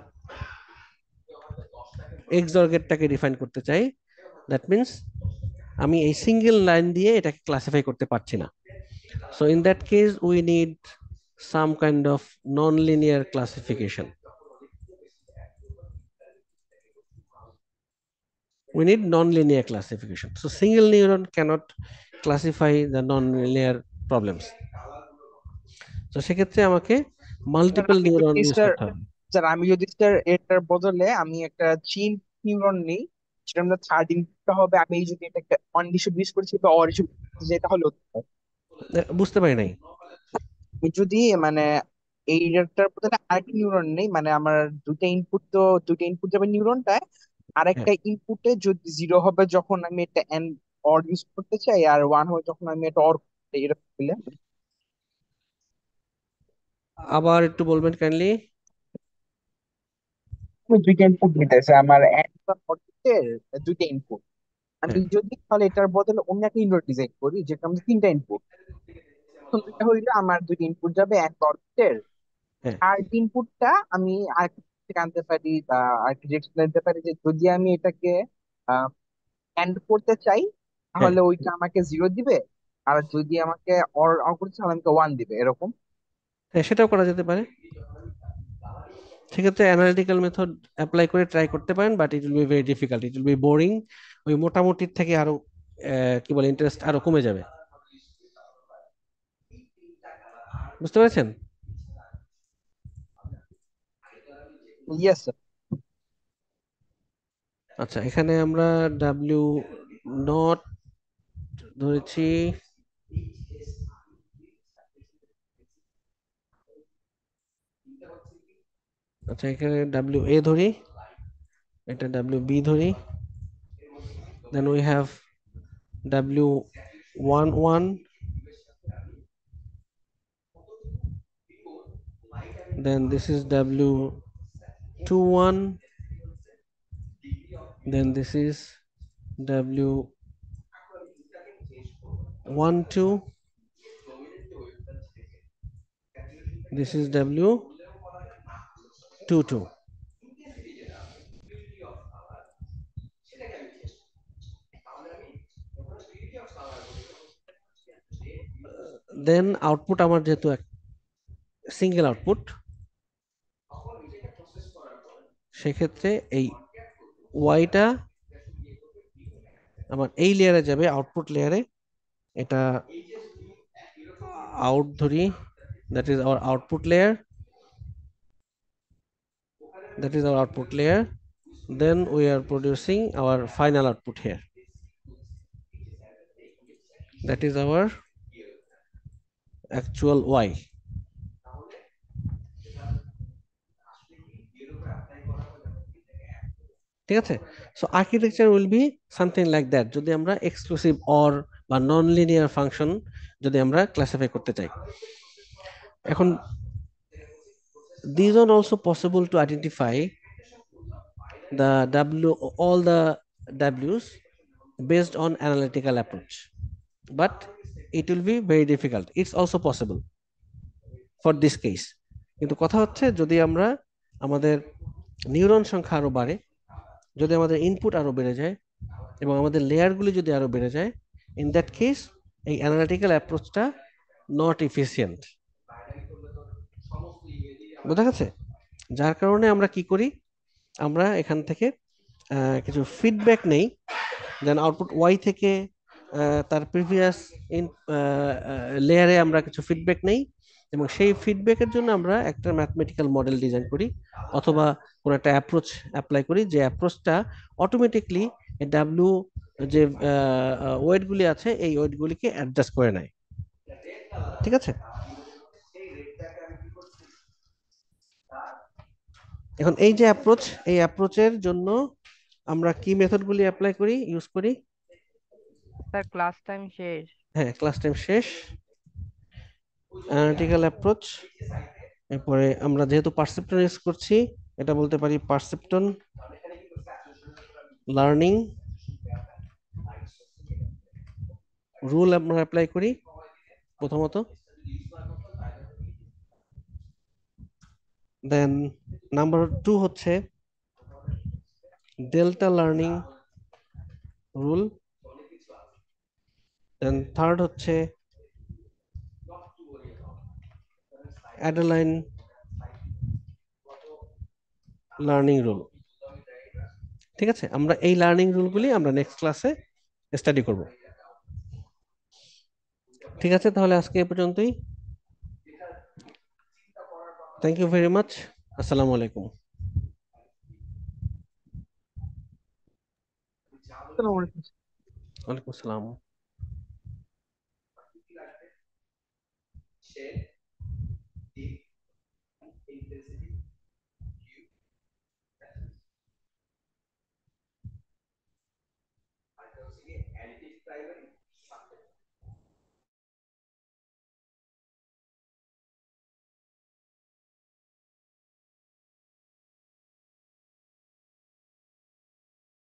এক্সঅর গেটটাকে ডিফাইন করতে চাই, দ্যাট মিন্স আমি এই সিঙ্গেল লাইন দিয়ে এটাকে ক্লাসিফাই করতে পারছি না। So in that case we need some kind of non linear classification. We need non-linear classification. So single neuron cannot classify the non-linear problems. তো সেক্ষেত্রে আমাকে স্যার মাল্টিপল আমি নিউরন যদি ইউজ স্যার করতে হবে। স্যার আমি যদি স্যার এটার বদলে আমি একটা চিন নিউরন নিই, সেটা আমরা থার্ড ইনপুটটা হবে, আমি যদি এটা একটা অন হিসেবে ইউজ করছি বা অর হিসেবে যে তাহলে হতে পারে। বুঝতে পারি নাই। আমি যদি মানে এইটার বদলে আরেকটা নিউরন নেই, মানে আমার দুইটা ইনপুট যাবে নিউরনটায়, হ্যাঁ, আরেকটা ইনপুটে যদি 0 হবে যখন আমি এটা এন্ড অর ইউজ করতে চাই, আর 1 হবে যখন আমি এটা অর, এটা দিলে আবার একটু বলবেন কাইন্ডলি। আমি দুইটা ইনপুট নিতেছে আমার একটা অর্থের দুইটা ইনপুট। আমি হ্যাঁ, যদি তাহলে এটার বদলে অন্য একটা ইনপুট ডিজাইন করি যেটা আমাদের তিনটা ইনপুট, প্রথম দুইটা হইলে আমার দুইটা ইনপুট যাবে এক অর্থের। হ্যাঁ, আর ইনপুটটা আমি আর থেকে আনতে পারি বা আর ডিরেকশন নিতে পারি যে যদি আমি এটাকে এন্ড করতে চাই হ্যাঁ, তাহলে ওইটা আমাকে জিরো দিবে, আর যদি আমাকে অর অর করতে চাই তাহলে আমাকে ওয়ান দিবে এরকম। হ্যাঁ, সেটাও করা যেতে পারে। সেক্ষেত্রে অ্যানালিটিক্যাল মেথড অ্যাপ্লাই করে ট্রাই করতে পারেন, but it will be very difficult, it will B boring. ওই মোটামুটির থেকে আরো কি বলে ইন্টারেস্ট আরো কমে যাবে। বুঝতে পেরেছেন? Yes sir. আচ্ছা, এখানে আমরা ডাব্লিউ নট ধরেছি। আচ্ছা, এখানে ডাব্লিউ এ ধরি, এটা ডাব্লিউ বি ধরি, then we have W one one, then this is W21, then this is W12, this is W22. Then output আমার যেহেতু সিঙ্গেল আউটপুট, সেক্ষেত্রে এই ওয়াইটা আমার এই লেয়ারে যাবে, আউটপুট লেয়ারে। এটা আউট ধরি, that is our output layer, that is our output layer. Then we are producing our final output here, that is our actual y. ঠিক আছে? So architecture will be something like that, যদি আমরা exclusive or বা non linear function যদি আমরা classify করতে চাই। এখন these are also possible to identify the w all the w's based on analytical approach, but it will be very difficult. It's also possible for this case. কিন্তু কথা হচ্ছে, যদি আমরা আমাদের নিউরন সংখ্যা আরো বাড়ে, যদি আমাদের ইনপুট আরো বেড়ে যায় এবং আমাদের লেয়ারগুলি যদি আরো বেড়ে যায়, ইন দ্যাট কেস এই অ্যানালিটিক্যাল অ্যাপ্রোচটা নট এফিসিয়েন্ট। বোঝা গেছে? যার কারণে আমরা কি করি, আমরা এখান থেকে কিছু ফিডব্যাক নেই, দেন আউটপুট ওয়াই থেকে তার প্রিভিয়াস ইন লেয়ারে আমরা কিছু ফিডব্যাক নেই, এবং সেই ফিডব্যাকের জন্য আমরা একটা ম্যাথমেটিক্যাল মডেল ডিজাইন করি, অথবা কোনো একটা অ্যাপ্রোচ অ্যাপ্লাই করি, যে অ্যাপ্রোচটা অটোমেটিকলি ডাব্লিউ যে ওয়েটগুলি আছে এই ওয়েটগুলিকে অ্যাডজাস্ট করে নেয়। ঠিক আছে? এখন এই যে অ্যাপ্রোচ, এই অ্যাপ্রোচের জন্য আমরা কি মেথডগুলি অ্যাপ্লাই করি, ইউজ করি? স্যার ক্লাস টাইম শেষ। হ্যাঁ, ক্লাস টাইম শেষ, অ্যানালিটিক্যাল অ্যাপ্রোচ। এরপরে আমরা যেহেতু পারসেপ্টন ইউজ করছি, এটা বলতে পারি পারসেপ্টন লার্নিং রুল আমরা অ্যাপ্লাই করি প্রথমত। দেন নাম্বার 2 হচ্ছে ডেল্টা লার্নিং রুল। দেন থার্ড হচ্ছে অ্যাডালাইন লার্নিং রুল। ঠিক আছে? আমরা এই লার্নিং রুলগুলি আমরা নেক্সট ক্লাসে স্টাডি করব। ঠিক আছে, তাহলে আজকে এ পর্যন্তই। Thank you very much. আসসালামু আলাইকুম। ওয়ালাইকুম আসসালাম।